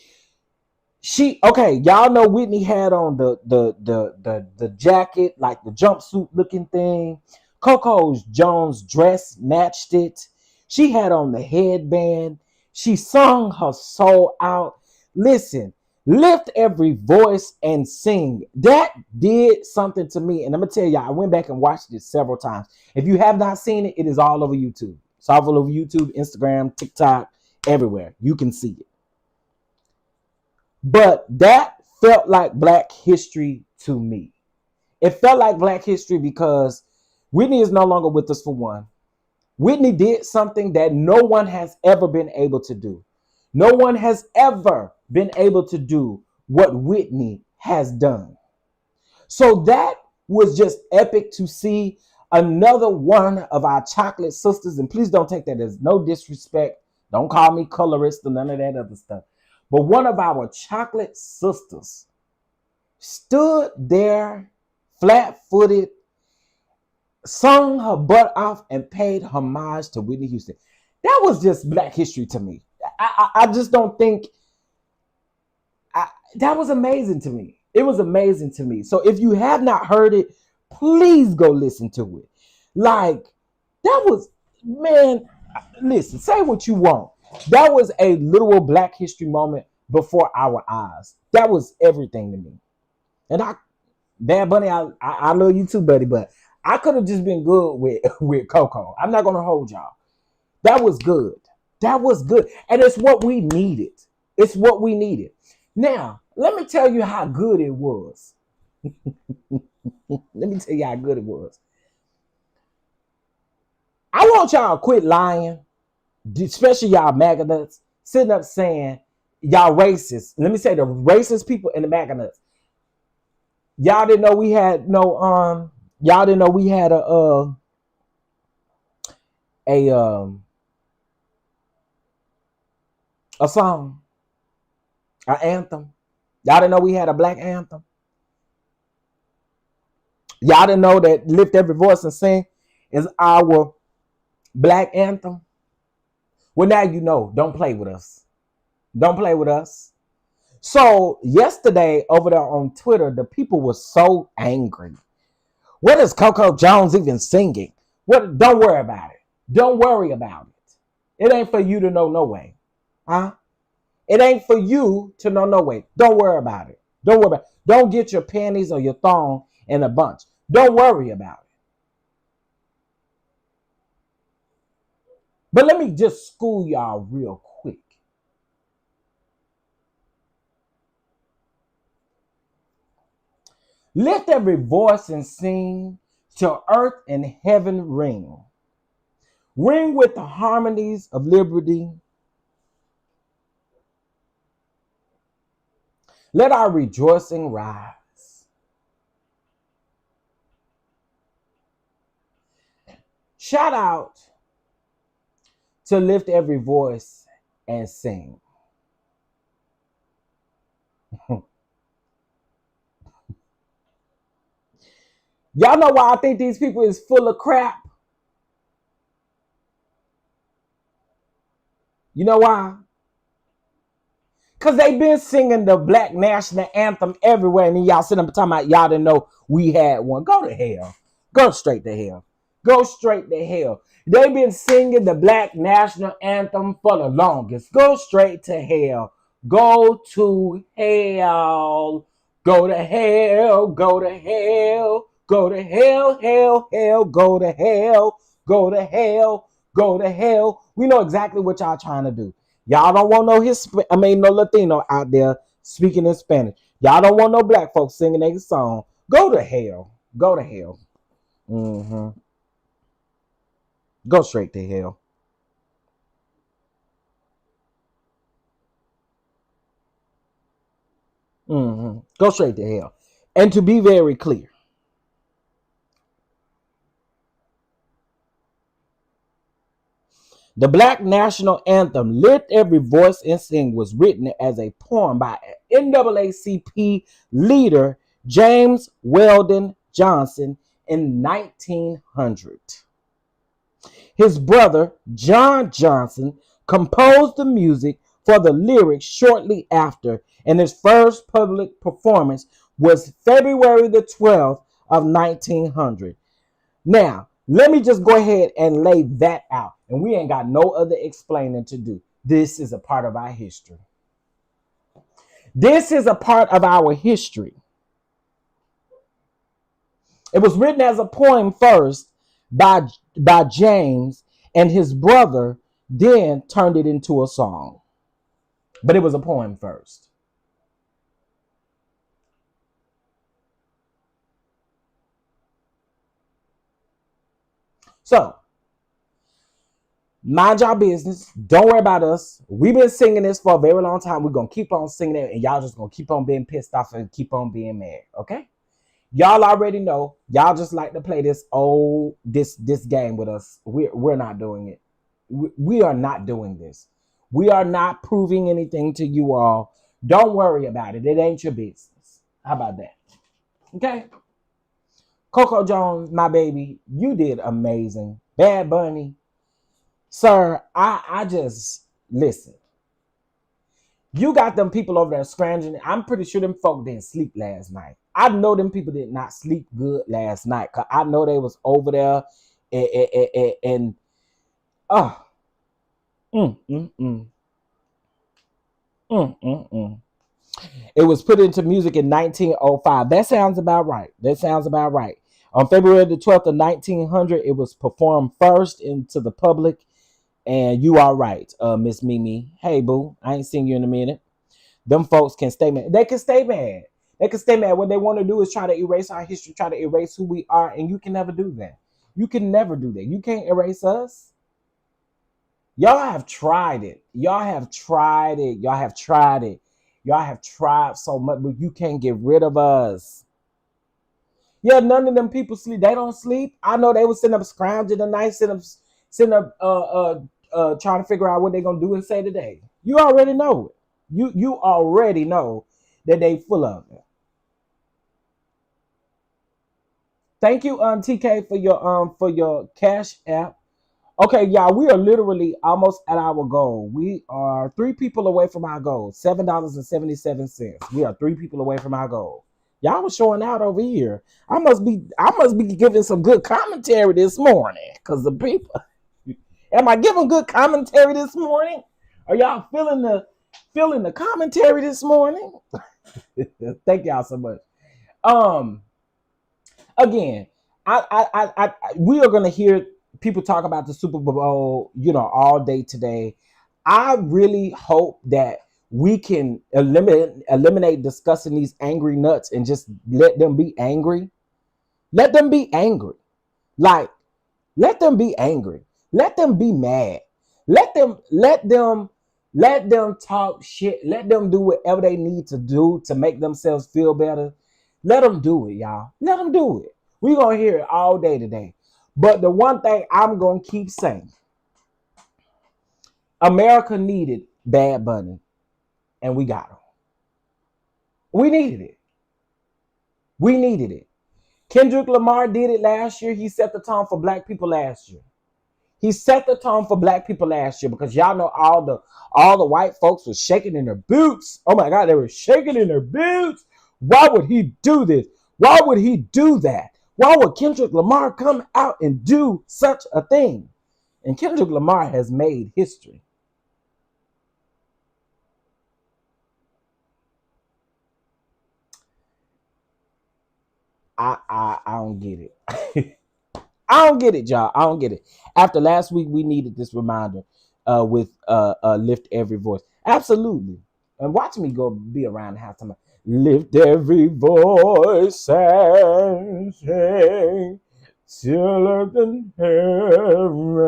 Y'all know Whitney had on the jacket, like the jumpsuit looking thing. Coco Jones' dress matched it. She had on the headband. She sung her soul out. Listen, Lift every voice and sing. That did something to me. And I'm going to tell y'all, I went back and watched it several times. If you have not seen it, it is all over YouTube. It's all over YouTube, Instagram, TikTok, everywhere. You can see it. But that felt like Black history to me. It felt like Black history because Whitney is no longer with us, for one. Whitney did something that no one has ever been able to do. No one has ever been able to do what Whitney has done. So that was just epic to see another one of our chocolate sisters. And please don't take that as no disrespect. Don't call me colorist or none of that other stuff. But one of our chocolate sisters stood there flat-footed, sung her butt off, and paid homage to Whitney Houston. That was just Black history to me. I just don't think that was amazing to me. It was amazing to me. So if you have not heard it, please go listen to it. Like, that was, man, listen, say what you want. That was a literal Black history moment before our eyes. That was everything to me. And Bad Bunny, I love you too, buddy, but I could have just been good with Coco. I'm not going to hold y'all. That was good. That was good. And it's what we needed. It's what we needed. Now, let me tell you how good it was. Let me tell you how good it was. I want y'all to quit lying, especially y'all Maga nuts, sitting up saying y'all racist. Let me say the racist people in the Maga nuts. Y'all didn't know we had y'all didn't know we had a song, an anthem. Y'all didn't know we had a Black anthem. Y'all didn't know that Lift Every Voice and Sing is our Black anthem. Well, now you know. Don't play with us. Don't play with us. So yesterday over there on Twitter, the people were so angry. What is Coco Jones even singing? What? Don't worry about it. Don't worry about it. It ain't for you to know no way. Huh? It ain't for you to know no way. Don't worry about it. Don't worry about it. Don't get your panties or your thong in a bunch. Don't worry about it. But let me just school y'all real quick. Lift every voice and sing till earth and heaven ring. Ring with the harmonies of liberty. Let our rejoicing rise. Shout out to Lift Every Voice and Sing. Y'all know why I think these people is full of crap? You know why? Because they've been singing the Black National Anthem everywhere, and then y'all sitting up talking about y'all didn't know we had one. Go to hell. Go straight to hell. Go straight to hell. They've been singing the Black National Anthem for the longest. Go straight to hell. Go to hell. Go to hell. Go to hell. Go to hell, hell, hell. Go to hell. Go to hell. Go to hell. We know exactly what y'all trying to do. Y'all don't want no Latino out there speaking in Spanish. Y'all don't want no Black folks singing their song. Go to hell. Go to hell. Go straight to hell. Go straight to hell. And to be very clear, the Black National Anthem, Lift Every Voice and Sing, was written as a poem by NAACP leader James Weldon Johnson in 1900. His brother, John Johnson, composed the music for the lyrics shortly after, and his first public performance was February the 12th of 1900. Now, let me just go ahead and lay that out, and we ain't got no other explaining to do. This is a part of our history. This is a part of our history. It was written as a poem first by James, and his brother then turned it into a song. But it was a poem first. So, mind y'all business. Don't worry about us. We've been singing this for a very long time. We're going to keep on singing it, and y'all just going to keep on being pissed off and keep on being mad. Okay? Y'all already know. Y'all just like to play this game with us. We're not doing it. We are not doing this. We are not proving anything to you all. Don't worry about it. It ain't your business. How about that? Okay? Coco Jones, my baby, you did amazing. Bad Bunny. Sir, I just, listen. You got them people over there scrounging. I'm pretty sure them folk didn't sleep last night. I know them people did not sleep good last night. Cause I know they was over there and oh, mm, mm, mm, mm, mm, mm. It was put into music in 1905. That sounds about right. That sounds about right. On February the 12th of 1900, it was performed first into the public. And you are right, Miss Mimi. Hey, boo, I ain't seen you in a minute. Them folks can stay mad. They can stay mad. They can stay mad. What they want to do is try to erase our history, try to erase who we are, and you can never do that. You can never do that. You can't erase us. Y'all have tried it. Y'all have tried it. Y'all have tried it. Y'all have tried so much, but you can't get rid of us. Yeah, none of them people sleep. They don't sleep. I know they was sitting up scrounging the night, sitting up trying to figure out what they're gonna do and say today. You already know it. You already know that they full of it. Thank you, TK, for your cash app. Okay, y'all, we are literally almost at our goal. We are 3 people away from our goal. $7.77. We are 3 people away from our goal. Y'all was showing out over here. I must be giving some good commentary this morning. Cause the people, am I giving good commentary this morning? Are y'all feeling the commentary this morning? Thank y'all so much. Again, we are gonna hear people talk about the Super Bowl, all day today. I really hope that we can eliminate discussing these angry nuts and just let them be angry. Let them be angry. Like, let them be angry. Let them be mad. Let them talk shit. Let them do whatever they need to do to make themselves feel better. Let them do it, y'all. Let them do it. We're going to hear it all day today. But the one thing I'm going to keep saying, America needed Bad Bunny, and we got him. We needed it. We needed it. Kendrick Lamar did it last year. He set the tone for black people last year. He set the tone for black people last year because y'all know all the white folks were shaking in their boots. Oh my God, they were shaking in their boots. Why would he do this? Why would he do that? Why would Kendrick Lamar come out and do such a thing? And Kendrick Lamar has made history. I don't get it. I don't get it, y'all. I don't get it. After last week, we needed this reminder with Lift Every Voice. Absolutely. And watch me go be around the house. Lift every voice and sing till earth and heaven.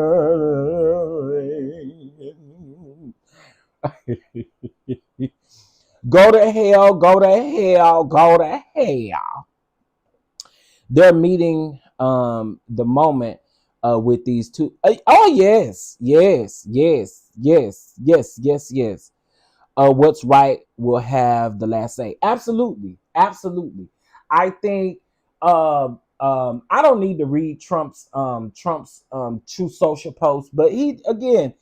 Go to hell, go to hell, go to hell. They're meeting the moment with these two. Oh yes, yes, yes, yes, yes, yes, yes. What's right will have the last say. Absolutely, absolutely. I think I don't need to read Trump's True Social post, but he again,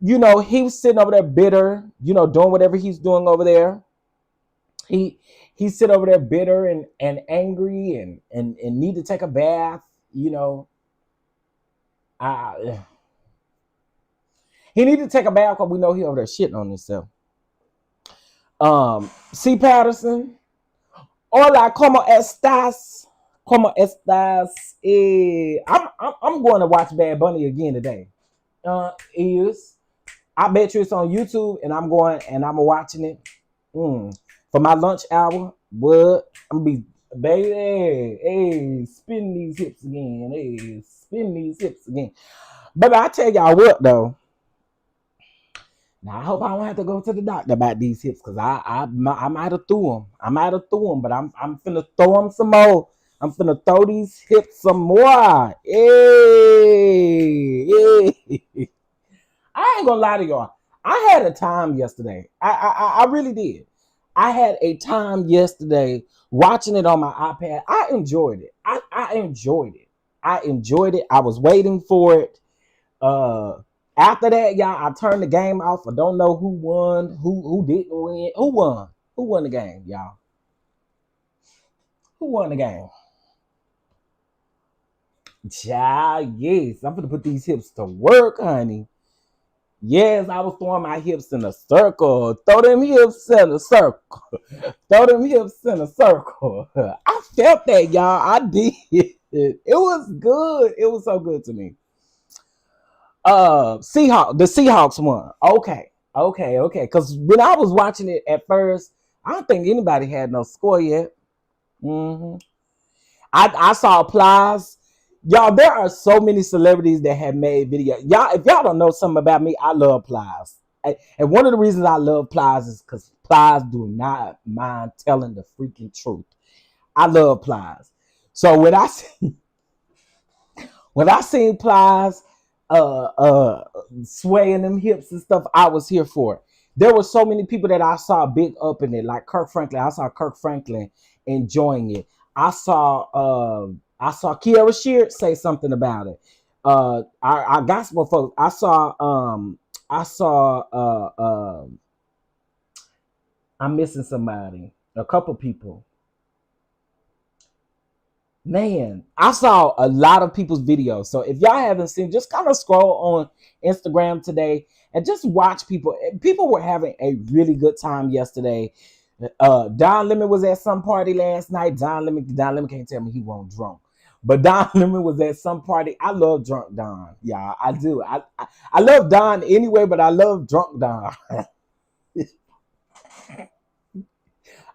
he was sitting over there bitter, doing whatever he's doing over there. He sit over there bitter and angry and need to take a bath, I he need to take a bath because we know he over there shitting on himself. C. Patterson. Hola, ¿cómo estás? ¿Cómo estás? I'm going to watch Bad Bunny again today. I bet you it's on YouTube, and I'm going and I'm watching it for my lunch hour. But I'm gonna be baby, hey, spin these hips again, hey, spin these hips again. But I tell y'all what though. Now I hope I don't have to go to the doctor about these hips because I might have threw them. I might have threw them, but I'm finna throw them some more. I'm finna throw these hips some more. Hey, hey. I ain't gonna lie to y'all. I had a time yesterday. I really did. I had a time yesterday watching it on my iPad. I enjoyed it. I enjoyed it. I enjoyed it. I was waiting for it. After that, y'all, I turned the game off. I don't know who won, who didn't win. Who won? Who won the game, y'all? Who won the game? Child, yes. I'm gonna put these hips to work, honey. Yes, I was throwing my hips in a circle. Throw them hips in a circle. Throw them hips in a circle. I felt that, y'all. I did. It was good. It was so good to me. The Seahawks won. Okay. Because when I was watching it at first, I don't think anybody had no score yet. Mm-hmm. I saw Plies. Y'all, there are so many celebrities that have made videos. Y'all, if y'all don't know something about me, I love Plies. And one of the reasons I love Plies is because Plies do not mind telling the freaking truth. I love Plies. So when I seen Plies swaying them hips and stuff, I was here for it. There were so many people that I saw big up in it, like Kirk Franklin. I saw Kirk Franklin enjoying it. I saw Kiara Sheard say something about it. Our gospel folks. I saw I'm missing somebody. A couple people. Man, I saw a lot of people's videos. So if y'all haven't seen, just kind of scroll on Instagram today and just watch people. People were having a really good time yesterday. Don Lemon was at some party last night. Don Lemon can't tell me he wasn't drunk. But Don Lemon was at some party. I love drunk Don. Yeah, I do. I love Don anyway, but I love drunk Don.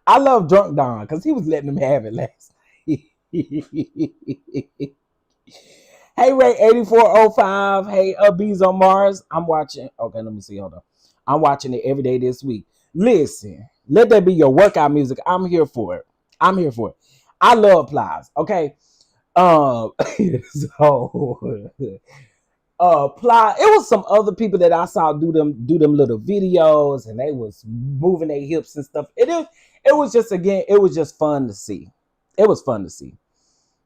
I love drunk Don because he was letting them have it last night. Hey Ray 8405. Hey Bees on Mars. I'm watching. Okay, let me see. Hold on. I'm watching it every day this week. Listen, let that be your workout music. I'm here for it. I'm here for it. I love Plies. Okay. So Ply, it was some other people that I saw do them little videos and they was moving their hips and stuff. It was just it was just fun to see. It was fun to see.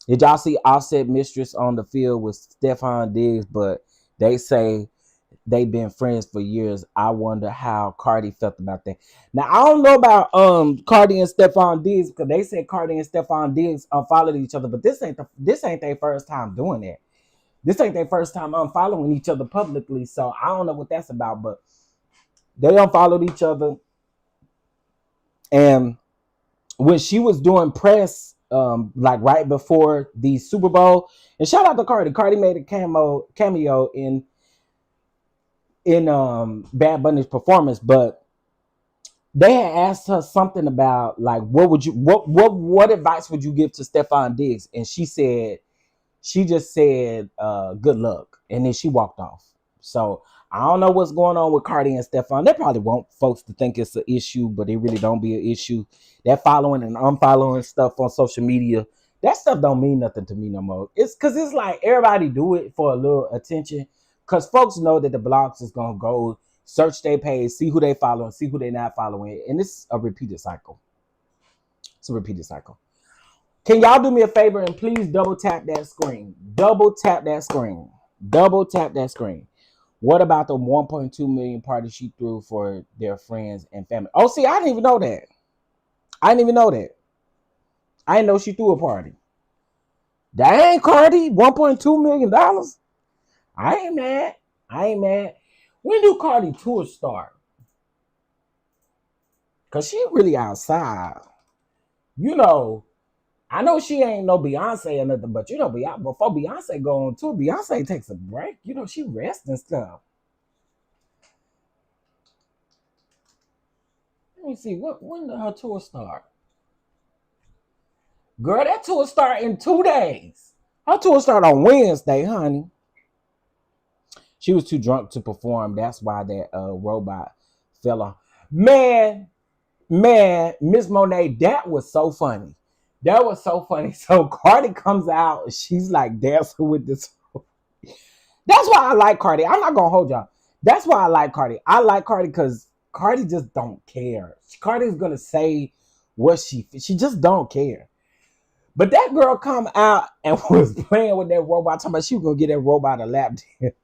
Did y'all see Offset Mistress on the field with Stephon Diggs? But they say they've been friends for years. I wonder how Cardi felt about that. Now I don't know about Cardi and Stephon Diggs because they said Cardi and Stephon Diggs unfollowed each other, but this ain't their first time doing that. This ain't their first time unfollowing each other publicly, so I don't know what that's about, but they unfollowed each other. And when she was doing press, like right before the Super Bowl, and shout out to Cardi. Cardi made a cameo in Bad Bunny's performance, but they had asked her something about like what advice would you give to Stephon Diggs, and she just said good luck, and then she walked off. So I don't know what's going on with Cardi and Stephon. They probably want folks to think it's an issue, but it really don't be an issue. That following and unfollowing stuff on social media, that stuff don't mean nothing to me no more. It's because it's like everybody do it for a little attention, because folks know that the blogs is gonna go search their page, see who they follow, and see who they not following, and it's a repeated cycle. It's a repeated cycle. Can y'all do me a favor and please double tap that screen? Double tap that screen. Double tap that screen. What about the 1.2 million party she threw for their friends and family? Oh, see, I didn't even know that. I didn't know she threw a party. Dang, Cardi, $1.2 million. I ain't mad. When do Cardi tour start? Cause she really outside. You know, I know she ain't no Beyonce or nothing, but you know, before Beyonce go on tour, Beyonce takes a break. You know, she rests and stuff. Let me see, when did her tour start? Girl, that tour start in 2 days. Her tour start on Wednesday, honey. She was too drunk to perform. That's why that robot fell off. Man, Miss Monet, that was so funny. That was so funny. So Cardi comes out, she's like dancing with this. That's why I like Cardi. I'm not gonna hold y'all. That's why I like Cardi. I like Cardi because Cardi just don't care. Cardi's gonna say what she just don't care. But that girl come out and was playing with that robot, talking about she was gonna get that robot a lap dance.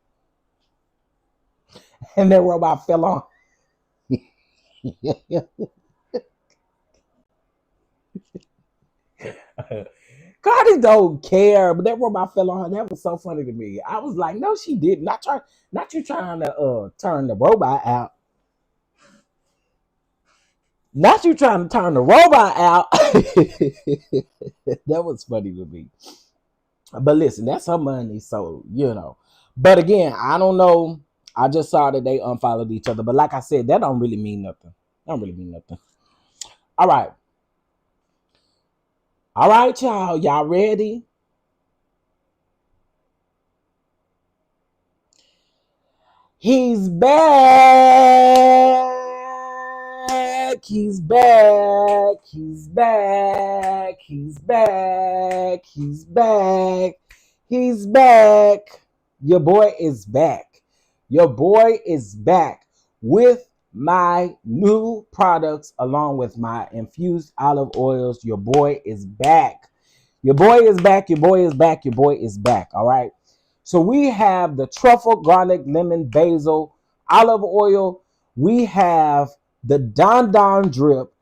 And that robot fell on. Cardi don't care, but that robot fell on her. That was so funny to me. I was like, no, she did not you trying to turn the robot out. Not you trying to turn the robot out. That was funny to me. But listen, that's her money, so you know. But again, I don't know. I just saw that they unfollowed each other. But like I said, that don't really mean nothing. That don't really mean nothing. All right. All right, y'all. Y'all ready? He's back. He's back. He's back. He's back. He's back. He's back. Your boy is back. Your boy is back with my new products along with my infused olive oils. Your boy is back. Your boy is back. Your boy is back. Your boy is back. All right. So we have the truffle, garlic, lemon, basil, olive oil. We have the DonDon drip,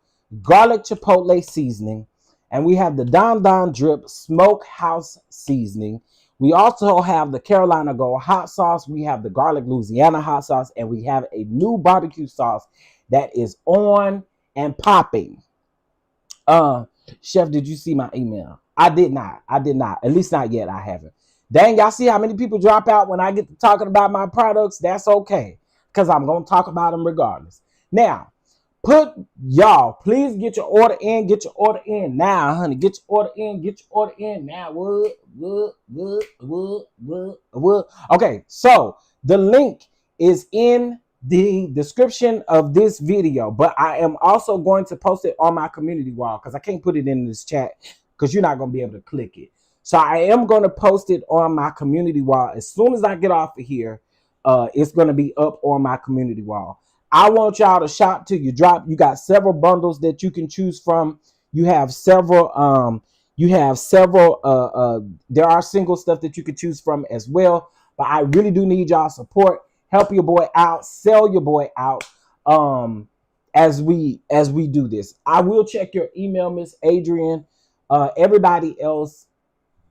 garlic chipotle seasoning. And we have the DonDon drip smokehouse seasoning. We also have the Carolina Gold hot sauce. We have the garlic Louisiana hot sauce. And we have a new barbecue sauce that is on and popping. Chef, did you see my email? I did not. I did not. At least not yet. I haven't. Dang, y'all see how many people drop out when I get to talking about my products? That's okay. Because I'm going to talk about them regardless. Now, please get your order in. Get your order in now, honey. Get your order in. Get your order in now. What? Okay, so the link is in the description of this video, but I am also going to post it on my community wall because I can't put it in this chat because you're not going to be able to click it. So I am going to post it on my community wall. As soon as I get off of here, it's going to be up on my community wall. I want y'all to shop till you drop. You got several bundles that you can choose from. You have several, there are single stuff that you can choose from as well. But I really do need y'all support. Help your boy out, sell your boy out. As we do this, I will check your email, Miss Adrian. Everybody else,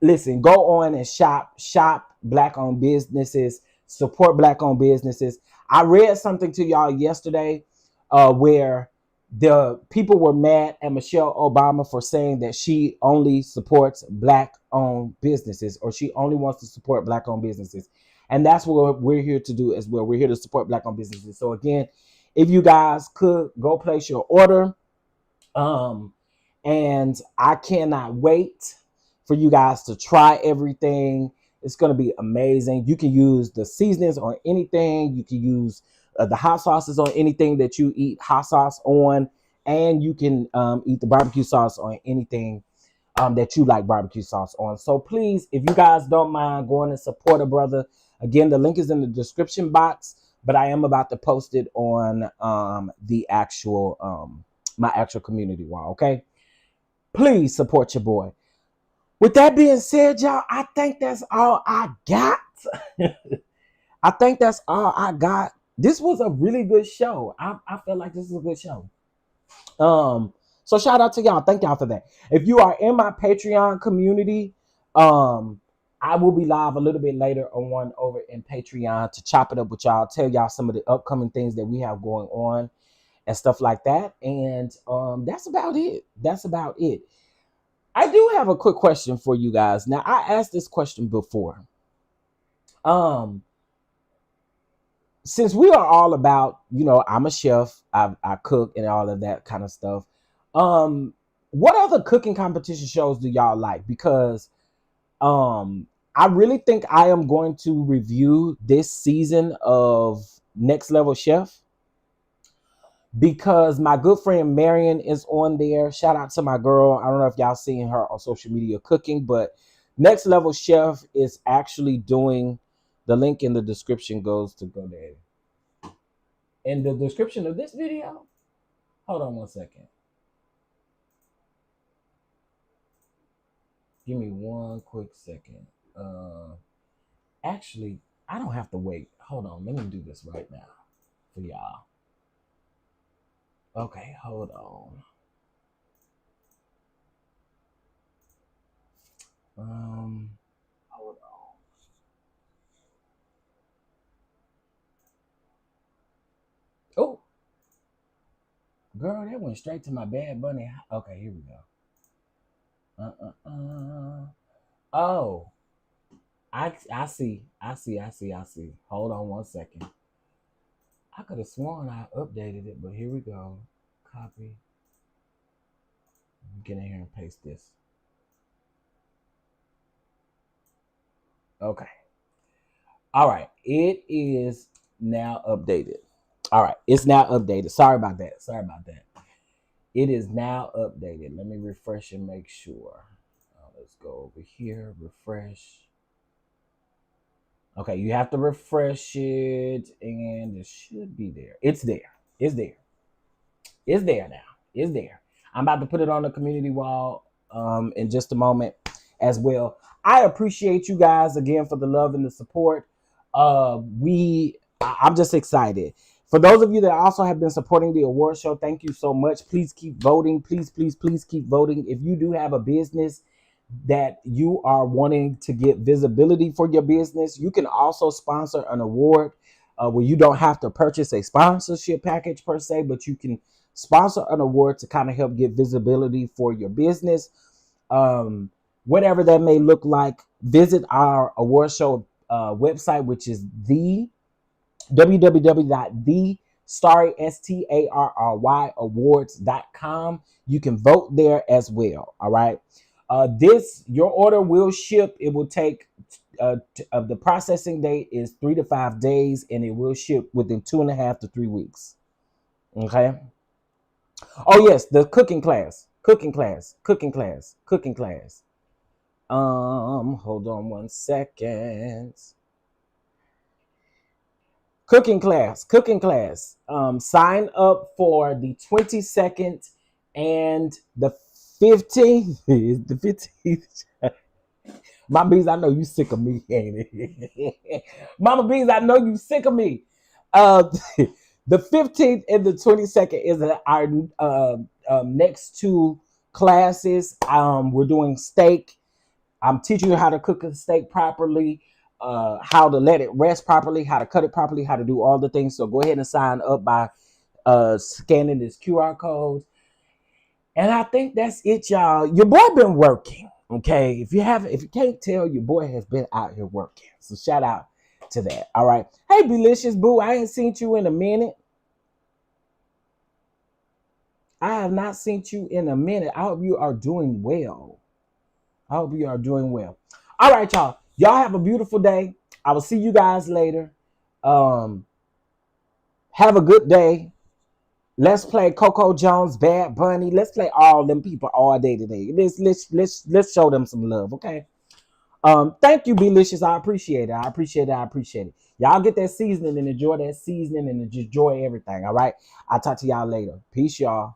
listen, go on and shop Black-owned businesses, support Black-owned businesses. I read something to y'all yesterday where the people were mad at Michelle Obama for saying that she only supports Black-owned businesses, or she only wants to support Black-owned businesses. And that's what we're here to do as well. We're here to support Black-owned businesses. So again, if you guys could go place your order, and I cannot wait for you guys to try everything. It's going to be amazing. You can use the seasonings on anything. You can use the hot sauces on anything that you eat hot sauce on. And you can eat the barbecue sauce on anything that you like barbecue sauce on. So please, if you guys don't mind going and support a brother, again, the link is in the description box, but I am about to post it on the actual my actual community wall. Okay, please support your boy. With that being said, y'all, I think that's all I got. I think that's all I got. This was a really good show. I feel like this is a good show. So shout out to y'all. Thank y'all for that. If you are in my Patreon community, I will be live a little bit later on over in Patreon to chop it up with y'all, tell y'all some of the upcoming things that we have going on. and stuff like that. And that's about it. That's about it. I do have a quick question for you guys. Now, I asked this question before. Um, since we are all about, I'm a chef, I cook and all of that kind of stuff. Um, what other cooking competition shows do y'all like? Because I really think I am going to review this season of Next Level Chef because my good friend Marion is on there. Shout out to my girl. I don't know if y'all seen her on social media cooking, but Next Level Chef is actually doing, the link in the description goes to go there. In the description of this video, hold on one second. Give me one quick second. Actually, I don't have to wait. Hold on. Let me do this right now for y'all. Okay, hold on. Hold on. Oh, girl, that went straight to my Bad Bunny. Okay, here we go. Oh, I see. Hold on one second. I could have sworn I updated it, but here we go. Copy. Get in here and paste this. Okay. All right. It is now updated. All right. It's now updated. Sorry about that. It is now updated. Let me refresh and make sure. Let's go over here. Refresh. Okay, you have to refresh it, and it should be there. It's there. It's there now. It's there. I'm about to put it on the community wall in just a moment as well. I appreciate you guys again for the love and the support. I'm just excited. For those of you that also have been supporting the award show, thank you so much. Please keep voting. Please keep voting. If you do have a business that you are wanting to get visibility for your business, you can also sponsor an award where you don't have to purchase a sponsorship package per se, but you can sponsor an award to kind of help get visibility for your business. Whatever that may look like, visit our award show website, which is the www.thestarry awards.com. You can vote there as well. All right. Your order will ship. It will take the processing date is 3 to 5 days, and it will ship within 2.5 to 3 weeks. Okay. Oh yes, the cooking class. Hold on one second. Cooking class. Sign up for the 22nd and the 15th. The 15th. Mama Beans, I know you sick of me, ain't it? Mama Beans, I know you sick of me. The 15th and the 22nd is our next two classes. We're doing steak. I'm teaching you how to cook a steak properly, how to let it rest properly, how to cut it properly, how to do all the things. So go ahead and sign up by scanning this QR code. And I think that's it, y'all. Your boy been working. Okay. If you can't tell, your boy has been out here working. So shout out to that. All right. Hey, Delicious Boo. I ain't seen you in a minute. I have not seen you in a minute. I hope you are doing well. All right, y'all. Y'all have a beautiful day. I will see you guys later. Have a good day. Let's play Coco Jones, Bad Bunny. Let's play all them people all day today. Let's show them some love, okay? Thank you, Delicious. I appreciate it. Y'all get that seasoning and enjoy that seasoning and enjoy everything. All right. I'll talk to y'all later. Peace, y'all.